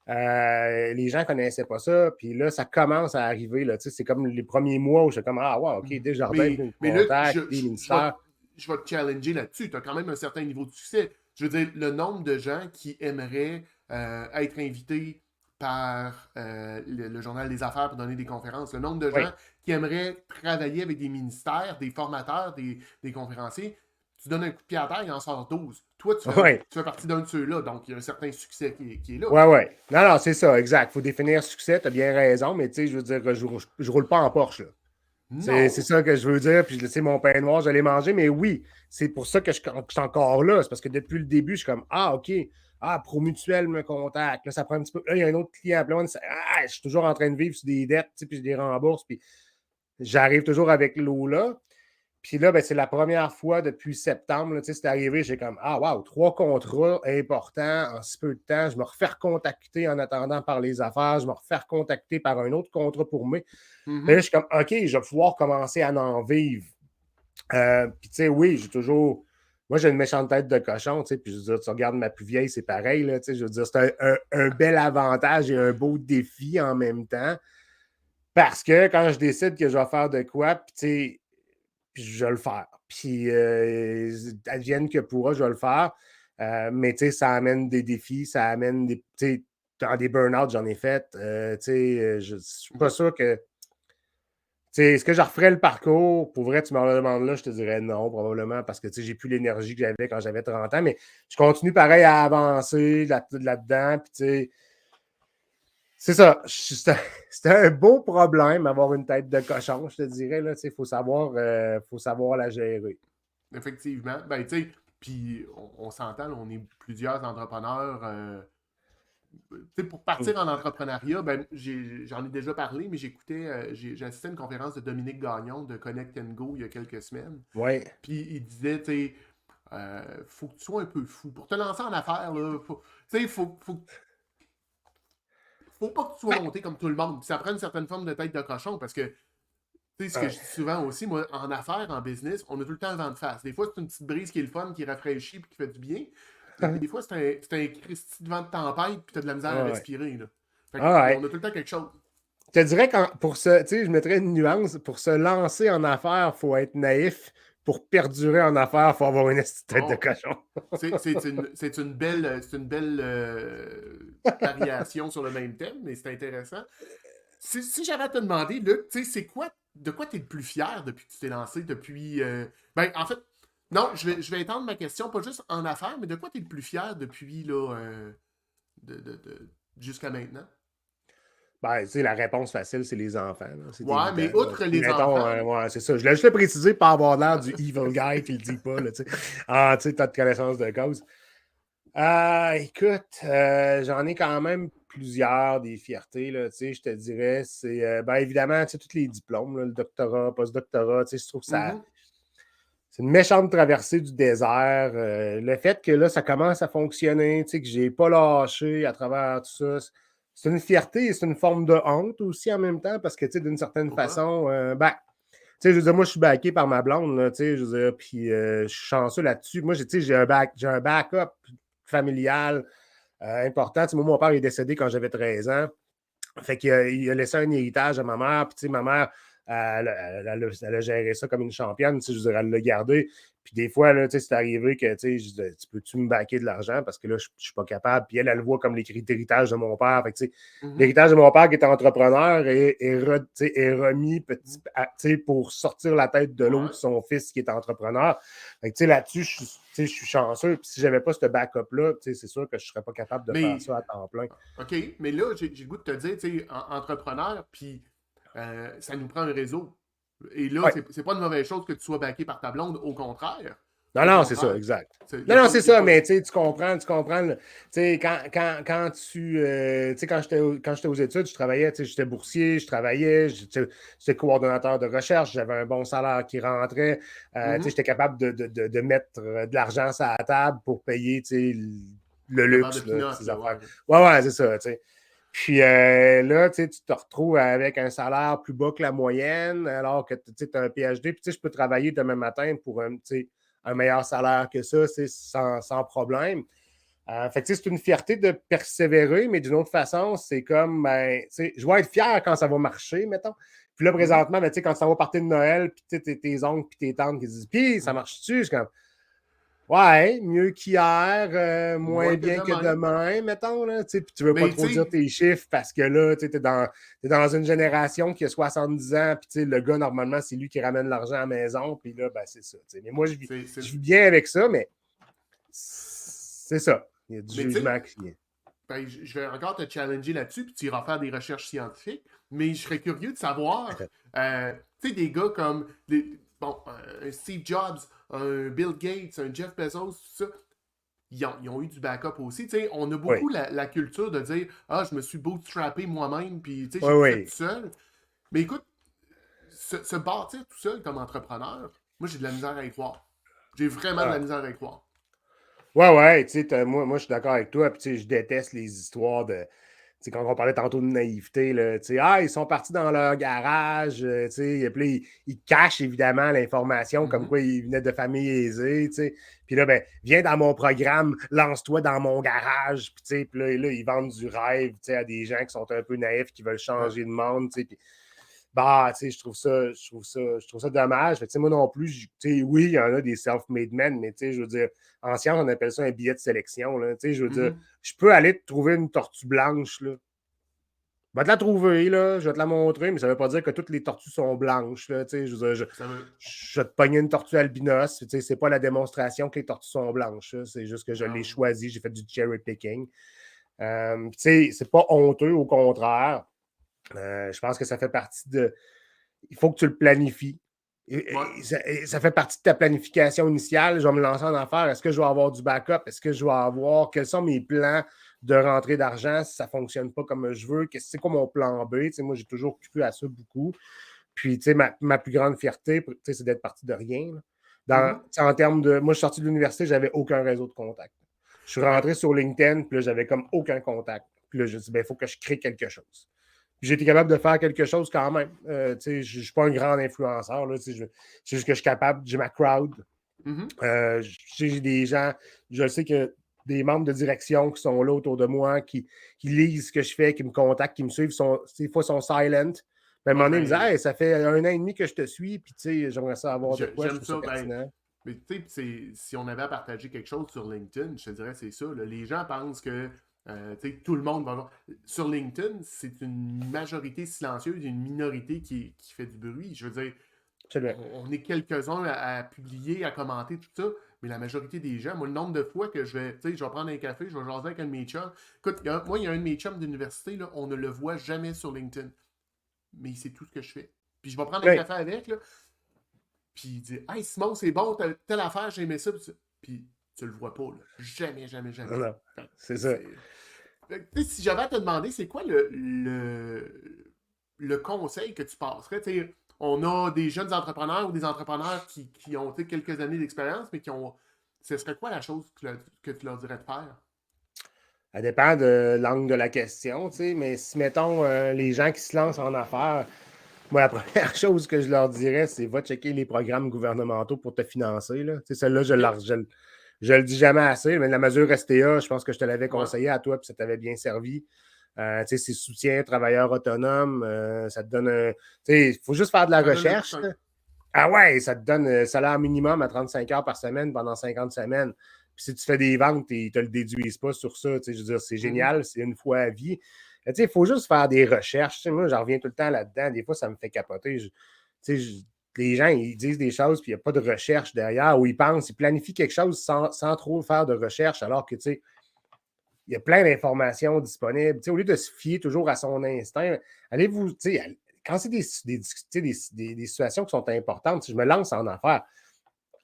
les gens ne connaissaient pas ça. Puis là, ça commence à arriver. Là, c'est comme les premiers mois où je suis comme, ah, wow, OK, Desjardins, mais là, contact, des ministères. Je vais te challenger là-dessus. Tu as quand même un certain niveau de succès. Je veux dire, le nombre de gens qui aimeraient être invités par le Journal des Affaires pour donner des conférences, le nombre de gens qui aimeraient travailler avec des ministères, des formateurs, des conférenciers, tu donnes un coup de pied à terre, il en sort 12. Toi, tu fais partie d'un de ceux-là, donc il y a un certain succès qui est là. Ouais. Non, c'est ça, exact. Il faut définir succès, tu as bien raison, mais je veux dire, je roule pas en Porsche, là. C'est ça que je veux dire. Puis, mon pain noir, je l'ai mangé. Mais oui, c'est pour ça que je suis encore là. C'est parce que depuis le début, je suis comme, ah, OK. Ah, Promutuel me contacte. Là, ça prend un petit peu. Là, il y a un autre client. Puis là, je suis toujours en train de vivre sur des dettes, puis je les rembourse. Puis j'arrive toujours avec l'eau là. Puis là, c'est la première fois depuis septembre. C'est arrivé, j'ai comme, ah, wow, 3 contrats importants en si peu de temps. Je me refais recontacter en attendant par les affaires. Je me refais recontacter par un autre contrat pour moi. Là, je suis comme, OK, je vais pouvoir commencer à en vivre. Puis, tu sais, oui, j'ai toujours. Moi, j'ai une méchante tête de cochon, tu sais, puis je veux dire, tu regardes ma plus vieille, c'est pareil, là, tu sais, je veux dire, c'est un bel avantage et un beau défi en même temps, parce que quand je décide que je vais faire de quoi, puis, tu sais, puis je vais le faire. Puis, advienne que pourra, je vais le faire. Mais, tu sais, ça amène des défis, ça amène des. Tu sais, dans des burn-out, j'en ai fait. Tu sais, je ne suis pas Mhm. sûr que. Tu sais, est-ce que je referais le parcours? Pour vrai, tu me le demandes là, je te dirais non, probablement, parce que tu sais, j'ai plus l'énergie que j'avais quand j'avais 30 ans, mais je continue pareil à avancer là-dedans. Puis, tu sais, c'est ça. C'est un beau problème, avoir une tête de cochon, je te dirais. Il faut savoir la gérer. Effectivement. Ben, tu sais, puis on s'entend, là, on est plusieurs entrepreneurs. Tu sais, pour partir en entrepreneuriat, ben, j'en ai déjà parlé, mais j'ai assisté à une conférence de Dominique Gagnon de Connect and Go il y a quelques semaines. Oui. Puis il disait, tu sais, faut que tu sois un peu fou. Pour te lancer en affaires, là, tu sais, faut pas que tu sois Ben, monté comme tout le monde. Puis ça prend une certaine forme de tête de cochon parce que, tu sais, ce que je ouais. dis souvent aussi, moi, en affaires, en business, on a tout le temps un vent de face. Des fois, c'est une petite brise qui est le fun, qui rafraîchit puis qui fait du bien. Mais des fois, c'est un Christy de vent de tempête puis t'as de la misère à Ouais. respirer, là. Fait Ah qu'on ouais. a tout le temps quelque chose. Je te dirais que pour tu sais, je mettrais une nuance. Pour se lancer en affaires, il faut être naïf. Pour perdurer en affaires, il faut avoir une petite tête de Oh, cochon. c'est une belle variation sur le même thème, mais c'est intéressant. Si j'avais à te demander, Luc, tu sais, de quoi tu es le plus fier depuis que tu t'es lancé, ben, en fait, non, je vais étendre ma question, pas juste en affaires, mais de quoi tu es le plus fier depuis, là, jusqu'à maintenant? Ben, tu sais, la réponse facile, c'est les enfants, là. C'est Ouais, évident, mais là. outre les Mettons, enfants, ouais, c'est ça. Je voulais juste le préciser pour avoir l'air du evil guy qui le dit pas, là, tu sais. Ah, tu sais, t'as de connaissance de cause. Écoute, j'en ai quand même plusieurs des fiertés, là, tu sais, je te dirais. C'est, ben, évidemment, tu sais, tous les diplômes, là, le doctorat, post-doctorat, tu sais, je trouve que ça. mhm, C'est une méchante traversée du désert. Le fait que là, ça commence à fonctionner, tu sais, que j'ai pas lâché à travers tout ça, c'est une fierté et c'est une forme de honte aussi en même temps parce que, tu sais, d'une certaine pourquoi? façon, ben, tu sais, je veux dire, moi, je suis backé par ma blonde, là, tu sais, je veux dire, puis je suis chanceux là-dessus. Moi, tu sais, j'ai un backup familial important. Tu sais, moi, mon père est décédé quand j'avais 13 ans. Fait qu'il a laissé un héritage à ma mère. Puis, tu sais, ma mère, elle a géré ça comme une championne. Tu sais, je veux dire, elle l'a gardé. Puis des fois, là, tu sais, c'est arrivé que, tu sais, je disais, tu peux-tu me baquer de l'argent parce que là, je ne suis pas capable. Puis elle le voit comme l'héritage de mon père. Fait que, tu sais, Mhm. l'héritage de mon père qui était entrepreneur tu sais, est remis Mhm. tu sais, pour sortir la tête de l'eau Ouais. de son fils qui est entrepreneur. Fait que, tu sais, là-dessus, tu sais, je suis chanceux. Puis si je n'avais pas ce backup-là, tu sais, c'est sûr que je ne serais pas capable de faire Mais ça à temps plein. OK, mais là, j'ai le goût de te dire, tu sais, entrepreneur, puis ça nous prend un réseau. Et là, Ouais. c'est pas une mauvaise chose que tu sois backé par ta blonde, au contraire. Non, Au non, c'est ça, contraire. exact. Il n'y Non, a non, pas, c'est y a ça, pas. mais tu comprends, tu sais, quand tu, tu sais, quand j'étais aux études, je travaillais, tu sais, j'étais boursier, je travaillais, j'étais coordonnateur de recherche, j'avais un bon salaire qui rentrait, tu sais, Mhm. j'étais capable de mettre de l'argent sur la table pour payer, tu sais, le Le verre de luxe, là, pinot, ces là, affaires. ouais. Ouais, ouais, c'est ça, tu sais. Puis là, tu sais, tu te retrouves avec un salaire plus bas que la moyenne, alors que tu as un PhD. Puis tu sais, je peux travailler demain matin pour un meilleur salaire que ça, sans problème. Fait que tu sais, c'est une fierté de persévérer, mais d'une autre façon, c'est comme, ben, tu sais, je vais être fier quand ça va marcher, mettons. Puis là, Mhm. présentement, ben, tu sais, quand ça va partir de Noël, puis tu sais, tes oncles puis tes tantes qui disent, puis ça Mhm. marche-tu? C'est comme, ouais, mieux qu'hier, moins Moins que bien que demain. demain, mettons. Là, puis tu ne veux pas Mais trop tu dire sais, tes chiffres parce que là, tu es dans une génération qui a 70 ans, puis le gars, normalement, c'est lui qui ramène l'argent à la maison, puis là, ben, c'est ça. Mais moi, c'est. je vis bien avec ça, mais c'est ça. Il y a du Mais tu sais, jugement qui vient. ben, je vais encore te challenger là-dessus, puis tu iras faire des recherches scientifiques. Mais je serais curieux de savoir, tu sais, des gars comme bon, un Steve Jobs, un Bill Gates, un Jeff Bezos, tout ça, ils ont eu du backup aussi. Tu sais, on a Oui, beaucoup la culture de dire ah, je me suis bootstrappé moi-même, puis tu sais, oui, j'ai tout fait tout oui. seul. Mais écoute, se bâtir tout seul comme entrepreneur, moi, j'ai de la misère à y croire. J'ai vraiment de la Ah. misère à y croire. Ouais, ouais, tu sais, moi, je suis d'accord avec toi, puis tu sais, je déteste les histoires de. sais, quand on parlait tantôt de naïveté, là, ils sont partis dans leur garage, puis là, ils cachent évidemment l'information comme Mhm. quoi ils venaient de familles aisées. Puis là, ben, viens dans mon programme, lance-toi dans mon garage. Puis là, ils vendent du rêve à des gens qui sont un peu naïfs, qui veulent Ouais. changer de monde. Puis, bah, je trouve ça dommage. Fait que, moi non plus, oui, il y en a des self-made men, mais je veux dire, en science, on appelle ça un billet de sélection. Là, je veux dire, Mhm. je peux aller te trouver une tortue blanche, là. Je vais te la trouver, là, je vais te la montrer, mais ça ne veut pas dire que toutes les tortues sont blanches. Là, je veux dire, Ça veut. je vais te pogner une tortue albinos. C'est pas la démonstration que les tortues sont blanches. C'est juste que je l'ai Non. choisi, j'ai fait du cherry picking. C'est pas honteux, au contraire. Je pense que ça fait partie de. Il faut que tu le planifies. Ouais. Ça fait partie de ta planification initiale. Je vais me lancer en affaires. Est-ce que je vais avoir du backup? Est-ce que je vais avoir. Quels sont mes plans de rentrée d'argent si ça ne fonctionne pas comme je veux? C'est quoi mon plan B? Moi, j'ai toujours occupé à ça beaucoup. Puis, ma plus grande fierté, c'est d'être parti de rien. Mhm. En termes de. Moi, je suis sorti de l'université, j'avais aucun réseau de contact. Je suis Ouais. rentré sur LinkedIn, puis là, j'avais comme aucun contact. Puis là, je me suis dit, il faut que je crée quelque chose. J'ai été capable de faire quelque chose quand même. Je ne suis pas un grand influenceur. Là, c'est juste que je suis capable, j'ai ma crowd. Mhm. J'ai des gens, je sais que des membres de direction qui sont là autour de moi, qui lisent ce que je fais, qui me contactent, qui me suivent, des fois sont silent. Mais à un Bon, moment donné, ils me disent ben, hey, ça fait 1 an et demi que je te suis, puis j'aimerais ça avoir de quoi, je j'aime trouve ça ça. Ben, pertinent. mais tu sais, si on avait à partager quelque chose sur LinkedIn, je te dirais, c'est ça. Là. Les gens pensent que tu sais, tout le monde va voir. Sur LinkedIn, c'est une majorité silencieuse, une minorité qui fait du bruit. Je veux dire, Absolument. on est quelques-uns à publier, à commenter, tout ça, mais la majorité des gens, moi, le nombre de fois que je vais prendre un café, je vais jaser avec un de mes chums. Écoute, moi, il y a un de mes chums d'université, là, on ne le voit jamais sur LinkedIn, mais il sait tout ce que je fais. Puis je vais prendre un Oui, café avec, là, puis il dit Hey Simon, c'est bon, telle affaire, j'ai aimé ça. Puis tu le vois pas, là. Jamais, jamais, non, jamais. non, Fait que, c'est ça. c'est- si j'avais à te demander, c'est quoi le conseil que tu passerais? T'sais, on a des jeunes entrepreneurs ou des entrepreneurs qui ont quelques années d'expérience, mais qui ont. Ce serait quoi la chose que tu leur dirais de faire? Ça dépend de l'angle de la question, mais si, mettons, les gens qui se lancent en affaires, moi, la première chose que je leur dirais, c'est va checker les programmes gouvernementaux pour te financer. Là. Celle-là, OK? je le dis jamais assez, mais la mesure STA, je pense que je te l'avais Ouais. conseillé à toi, puis ça t'avait bien servi. C'est soutien travailleurs autonomes, ça te donne un. Il faut juste faire de la Ça donne un coup de recherche. main. Là. Ah ouais, ça te donne un salaire minimum à 35 heures par semaine pendant 50 semaines. Puis si tu fais des ventes, ils ne te le déduisent pas sur ça. Je veux dire, c'est Mhm. génial, c'est une fois à vie. Il faut juste faire des recherches. Moi, j'en reviens tout le temps là-dedans. Des fois, ça me fait capoter. Les gens, ils disent des choses, puis il n'y a pas de recherche derrière, ou ils pensent, ils planifient quelque chose sans trop faire de recherche, alors que, il y a plein d'informations disponibles. Au lieu de se fier toujours à son instinct, allez-vous, quand c'est des situations qui sont importantes, si je me lance en affaires,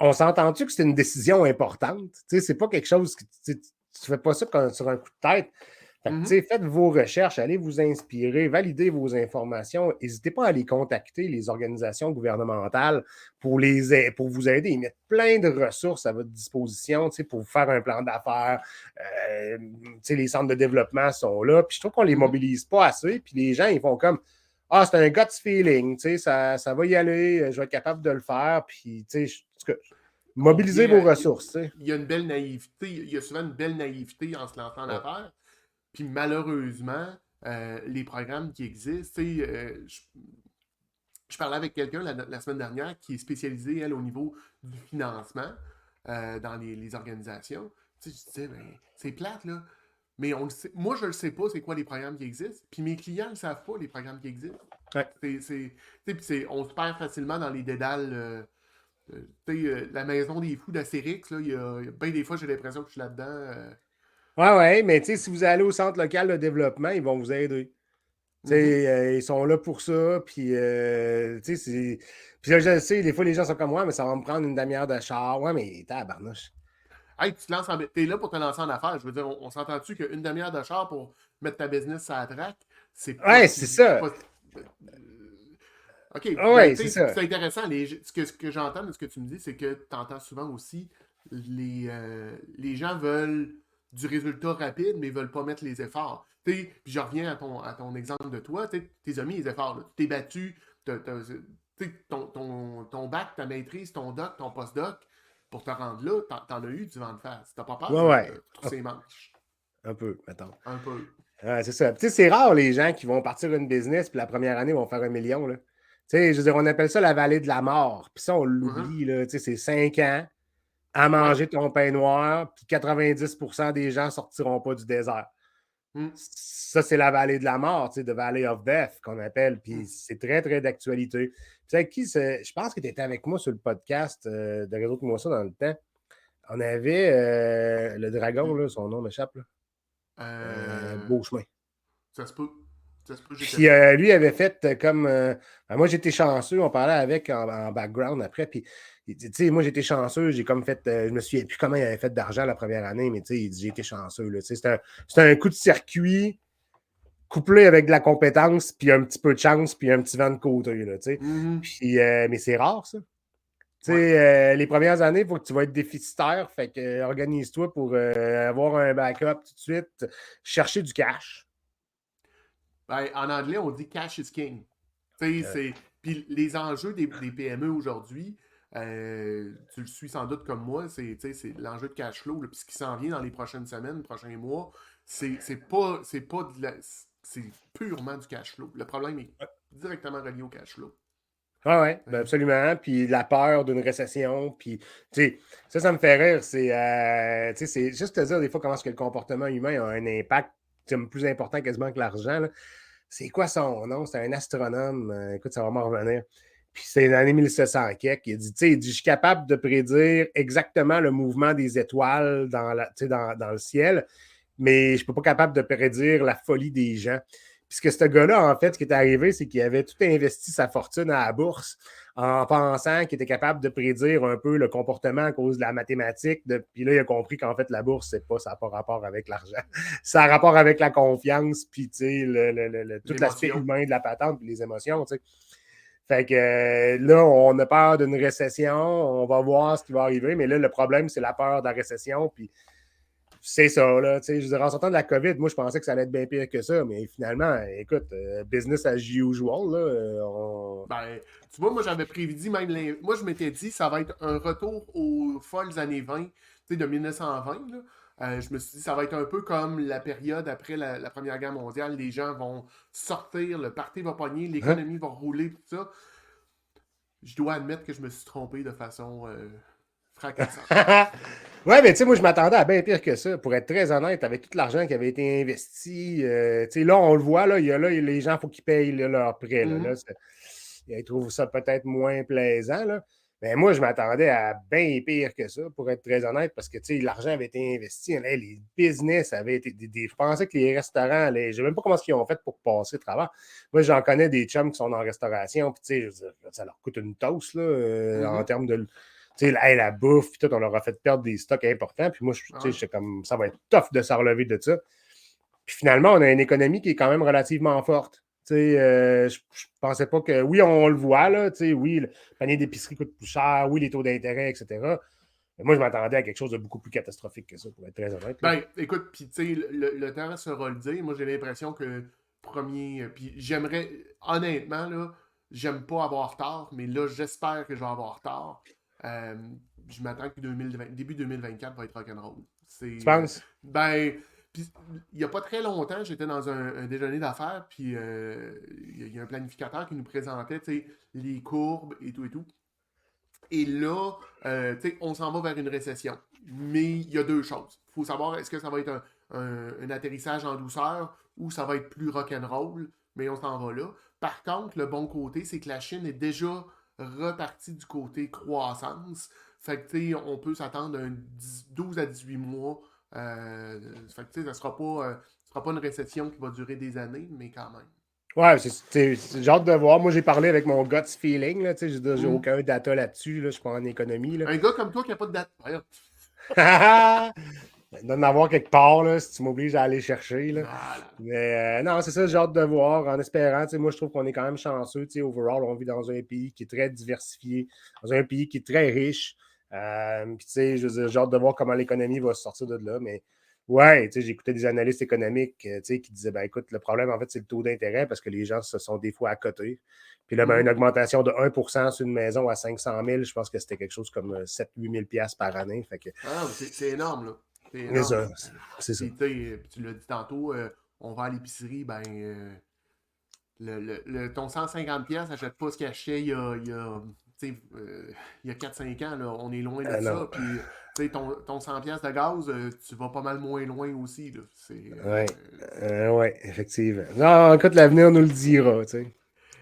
on s'entend-tu que c'est une décision importante? C'est pas quelque chose que tu ne fais pas ça sur un coup de tête. Fait que, Mhm. faites vos recherches, allez vous inspirer, validez vos informations. N'hésitez pas à aller contacter les organisations gouvernementales pour vous aider. Ils mettent plein de ressources à votre disposition pour vous faire un plan d'affaires. Les centres de développement sont là. Puis je trouve qu'on ne les Mhm. mobilise pas assez. Puis les gens, ils font comme ah, c'est un gut feeling, ça va y aller, je vais être capable de le faire. Puis, On mobilisez vos vient ressources. il y a une belle naïveté, il y a souvent une belle naïveté en se lançant en Ouais. affaires. Puis malheureusement, les programmes qui existent, je parlais avec quelqu'un la semaine dernière qui est spécialisé, elle, au niveau du financement dans les organisations. Je disais, ben, c'est plate, là. Mais on le sait, moi, je ne sais pas c'est quoi les programmes qui existent. Puis mes clients ne le savent pas, les programmes qui existent. Ouais. On se perd facilement dans les dédales. La maison des fous d'Astérix, là, il y a bien des fois, j'ai l'impression que je suis là-dedans. Ouais, ouais, mais si vous allez au centre local de développement, ils vont vous aider. Mhm. Ils sont là pour ça, puis puis là, je le sais, des fois, les gens sont comme moi, mais ça va me prendre une demi-heure de char. Ouais, mais tabarnouche. Hey, t'es là pour te lancer en affaires. Je veux dire, on s'entend-tu qu'une demi-heure de char pour mettre ta business à la track, c'est pas Ouais, c'est si. ça. OK, ben, Ouais, c'est tu sais, ça. c'est intéressant. Ce que j'entends de ce que tu me dis, c'est que tu entends souvent aussi les gens veulent du résultat rapide, mais ils veulent pas mettre les efforts. Puis je reviens à ton exemple de toi, tes amis, ils étaient forts. Tu t'es battu, ton bac, ta maîtrise, ton doc, ton postdoc, pour te rendre là, t'en as eu du vent de face. T'as pas peur Ouais, de ouais. retrousser les manches. Un peu, mettons. Un peu. Ouais, c'est ça. Tu sais, c'est rare les gens qui vont partir une business puis la première année vont faire 1 million. Là. Tu sais, je veux dire, on appelle ça la vallée de la mort. Puis ça, on Mhm. l'oublie. Là. Tu sais, c'est 5 ans à Ouais. manger ton pain noir, puis 90% des gens ne sortiront pas du désert. Mm. Ça, c'est la vallée de la mort, tu sais, the Valley of Death qu'on appelle. Puis Mm. c'est très, très d'actualité. Tu sais, je pense que tu étais avec moi sur le podcast de Réseau-moi ça dans le temps. On avait le dragon, là, son nom m'échappe. Là. Euh, Beauchemin. ça se peut. Ça se peut, j'étais Puis là. lui avait fait comme. Ben, moi, j'étais chanceux, on parlait avec en background après. Puis, il dit, tu sais, moi, j'étais chanceux, j'ai comme fait. Je me souviens plus comment il avait fait d'argent la première année, mais tu sais, il dit, j'ai été chanceux. Là, tu sais, c'était un coup de circuit couplé avec de la compétence, puis un petit peu de chance, puis un petit vent de côté. Là, tu sais. Mhm. Puis, mais c'est rare, ça. Tu Ouais. sais, les premières années, il faut que tu vas être déficitaire. Fait que organise-toi pour avoir un backup tout de suite. Chercher du cash. Ben, en anglais, on dit cash is king. Tu sais, Euh, c'est. Puis les enjeux des PME aujourd'hui, tu le suis sans doute comme moi, c'est l'enjeu de cash flow. Là, puis ce qui s'en vient dans les prochaines semaines, prochains mois, c'est pas c'est purement du cash flow. Le problème est directement relié au cash flow. Ah ouais, ben Hein. absolument. Puis la peur d'une récession. Puis, tu sais, ça me fait rire. Tu sais, c'est juste te dire des fois comment est-ce que le comportement humain a un impact plus important quasiment que l'argent. Là. C'est quoi son nom? C'est un astronome. Écoute, ça va m'en revenir. Puis c'est l'année 1700 quelque. Il dit, je suis capable de prédire exactement le mouvement des étoiles dans le ciel, mais je ne suis pas capable de prédire la folie des gens. Puisque ce gars-là, en fait, ce qui est arrivé, c'est qu'il avait tout investi sa fortune à la bourse en pensant qu'il était capable de prédire un peu le comportement à cause de la mathématique. Puis là, il a compris qu'en fait, la bourse, ça n'a pas rapport avec l'argent. Ça a rapport avec la confiance, puis tout l'aspect L'émotion. humain de la patente, puis les émotions. T'sais. Fait que là, on a peur d'une récession, on va voir ce qui va arriver, mais là, le problème, c'est la peur de la récession, puis c'est ça, là. Je veux dire, en sortant de la COVID, moi, je pensais que ça allait être bien pire que ça, mais finalement, écoute, business as usual, là. Ben, tu vois, moi, j'avais prédit même. Moi, je m'étais dit, ça va être un retour aux folles années 20, tu sais, de 1920. Là. Je me suis dit, ça va être un peu comme la période après la Première Guerre mondiale. Les gens vont sortir, le party va pogner, Hein? l'économie va rouler, tout ça. Je dois admettre que je me suis trompé de façon fracassante. Ouais, mais tu sais, moi, je m'attendais à bien pire que ça. Pour être très honnête, avec tout l'argent qui avait été investi, tu sais, là, on le voit, là, les gens, il faut qu'ils payent là, leur prêt. Là, Mhm. ils trouvent ça peut-être moins plaisant. Là. Mais moi, je m'attendais à bien pire que ça, pour être très honnête, parce que tu sais, l'argent avait été investi. Là, les business avaient été. Je pensais que les restaurants, je ne sais même pas comment ils ont fait pour passer au travers. Moi, j'en connais des chums qui sont en restauration, puis tu sais, je veux dire, ça leur coûte une toast là, en Mhm. termes de. Tu sais, la bouffe, puis tout, on leur a fait perdre des stocks importants. Puis moi, tu Ah sais, ouais. j'étais comme, ça va être tough de se relever de ça. Puis finalement, on a une économie qui est quand même relativement forte. Je ne pensais pas que. Oui, on le voit, là. Oui, le panier d'épicerie coûte plus cher. Oui, les taux d'intérêt, etc. Mais moi, je m'attendais à quelque chose de beaucoup plus catastrophique que ça, pour être très honnête. Là. Ben, écoute, puis tu sais, le temps sera le dire. Moi, j'ai l'impression que premier. Puis j'aimerais, honnêtement, là, j'aime pas avoir tort, mais là, j'espère que je vais avoir tort. Euh, je m'attends que début 2024 va être rock'n'roll. Tu C'est. penses? Ben, puis il y a pas très longtemps, j'étais dans un déjeuner d'affaires, puis il y a un planificateur qui nous présentait, tu sais, les courbes et tout et tout. Et là, tu sais, on s'en va vers une récession. Mais il y a deux choses. Il faut savoir, est-ce que ça va être un atterrissage en douceur ou ça va être plus rock'n'roll, mais on s'en va là. Par contre, le bon côté, c'est que la Chine est déjà repartie du côté croissance. Fait que, tu sais, on peut s'attendre à 12 à 18 mois. Fait que, tu sais, ça sera pas une récession qui va durer des années, mais quand même. Ouais, j'ai hâte de voir. Moi, j'ai parlé avec mon gut feeling. Là, j'ai Hmm. aucun data là-dessus. Là, je suis pas en économie. Là. Un gars comme toi qui n'a pas de date. Il doit en avoir quelque part, là, si tu m'obliges à aller chercher. Là. Voilà. Mais non, c'est ça, j'ai hâte de voir, en espérant. Moi, je trouve qu'on est quand même chanceux. Overall, on vit dans un pays qui est très diversifié, dans un pays qui est très riche. Puis, je veux dire, j'ai hâte de voir comment l'économie va se sortir de là. Mais Ouais, tu sais, j'écoutais des analystes économiques tu sais, qui disaient, ben écoute, le problème, en fait, c'est le taux d'intérêt parce que les gens se sont des fois à côté. Puis là, ben, une augmentation de 1% sur une maison à 500 000, je pense que c'était quelque chose comme 7 000 8 000 par année. Fait que, Ah, c'est énorme, là. C'est c'est énorme. ça. C'est ça. Puis, tu l'as dit tantôt, on va à l'épicerie, ben, ton 150 pièces n'achète pas ce qu'il achetait il y a 4-5 ans. Là. On est loin de Non. ça. Puis, ton 100 pièces de gaz, tu vas pas mal moins loin aussi. Là. Ouais. Ouais, effectivement. Non, écoute, l'avenir nous le dira, tu sais.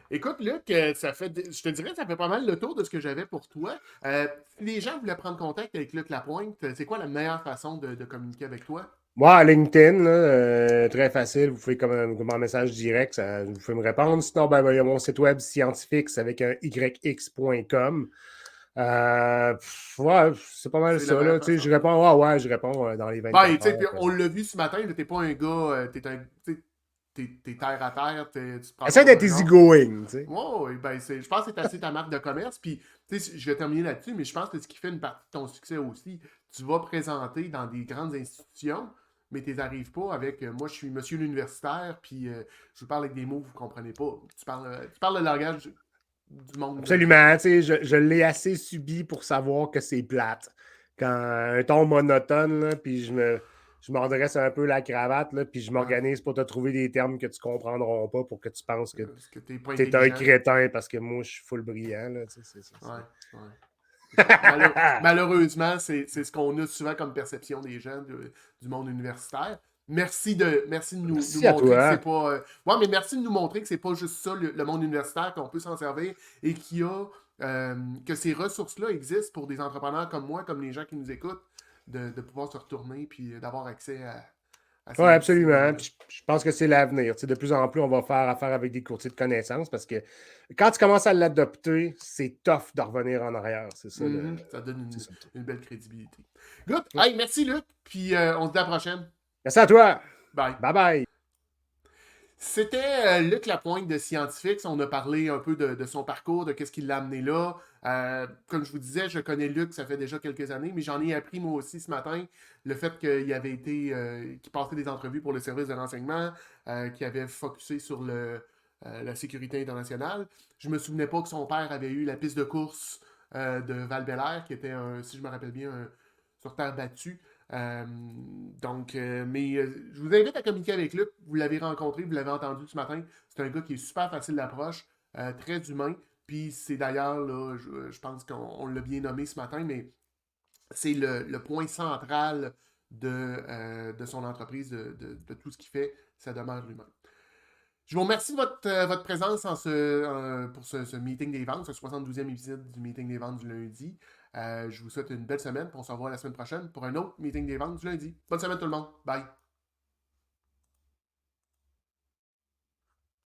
Écoute, Luc, je te dirais que ça fait pas mal le tour de ce que j'avais pour toi. Si les gens voulaient prendre contact avec Luc Lapointe, c'est quoi la meilleure façon de communiquer avec toi? Moi, LinkedIn, là, très facile. Vous pouvez comme un message direct, vous pouvez me répondre. Sinon, ben, il y a mon site web scientifique avec un yx.com. Ouais, c'est pas mal C'est la ça. Là. meilleure Tu sais, façon. je réponds, je réponds dans les Ben, 24 tu sais, puis heures. on l'a vu ce matin, t'es pas un gars, t'es terre à terre, tu te prends pas Essaye pour d'être un autre. easygoing, tu sais. Ouais, ben, je pense que c'est assez ta marque de commerce. Puis, tu sais, je vais terminer là-dessus, mais je pense que ce qui fait une partie de ton succès aussi, tu vas présenter dans des grandes institutions, mais tu n'arrives pas avec moi, je suis monsieur l'universitaire, puis je vous parle avec des mots que vous ne comprenez pas. Tu parles le langage du monde. Absolument, tu sais, je l'ai assez subi pour savoir que c'est plate. Quand un ton monotone, là, puis je me redresse un peu la cravate, là, puis je Ouais, m'organise pour te trouver des termes que tu comprendras pas pour que tu penses que parce que tu n'es pas t'es un intelligent. crétin parce que moi, je suis full brillant, là, tu sais, c'est ça. Ouais, ouais. Écoute, malheureusement, c'est ce qu'on a souvent comme perception des gens du monde universitaire. Merci de nous Merci à montrer que c'est toi. pas. Ouais, mais merci de nous montrer que c'est pas juste ça, le monde universitaire, qu'on peut s'en servir et que ces ressources-là existent pour des entrepreneurs comme moi, comme les gens qui nous écoutent, de pouvoir se retourner puis d'avoir accès à Oui, ces absolument. données-là. Puis je pense que c'est l'avenir. Tu sais, de plus en plus, on va faire affaire avec des courtiers de connaissances parce que quand tu commences à l'adopter, c'est tough de revenir en arrière. C'est ça Ça donne c'est ça le truc. une belle crédibilité. Good. Ouais. Hey, merci Luc. Puis on se dit à la prochaine. Merci à toi. Bye. Bye bye. C'était Luc Lapointe de Scientifics. On a parlé un peu de son parcours, de qu'est-ce qui l'a amené là. Comme je vous disais, je connais Luc, ça fait déjà quelques années, mais j'en ai appris moi aussi ce matin le fait qu'il avait qu'il passait des entrevues pour le service de renseignement, qu'il avait focusé sur la sécurité internationale. Je me souvenais pas que son père avait eu la piste de course de Val-Bélair, qui était, si je me rappelle bien, sur terre battue. Je vous invite à communiquer avec Luc. Vous l'avez rencontré, vous l'avez entendu ce matin. C'est un gars qui est super facile d'approche, très humain. Puis c'est d'ailleurs, là, je pense qu'on l'a bien nommé ce matin, mais c'est le point central de son entreprise, de tout ce qu'il fait. Ça demeure l'humain. Je vous remercie de votre présence pour ce meeting des ventes, ce 72e épisode du meeting des ventes du lundi. Je vous souhaite une belle semaine, puis on se revoit la semaine prochaine pour un autre meeting des ventes du lundi. Bonne semaine tout le monde. Bye.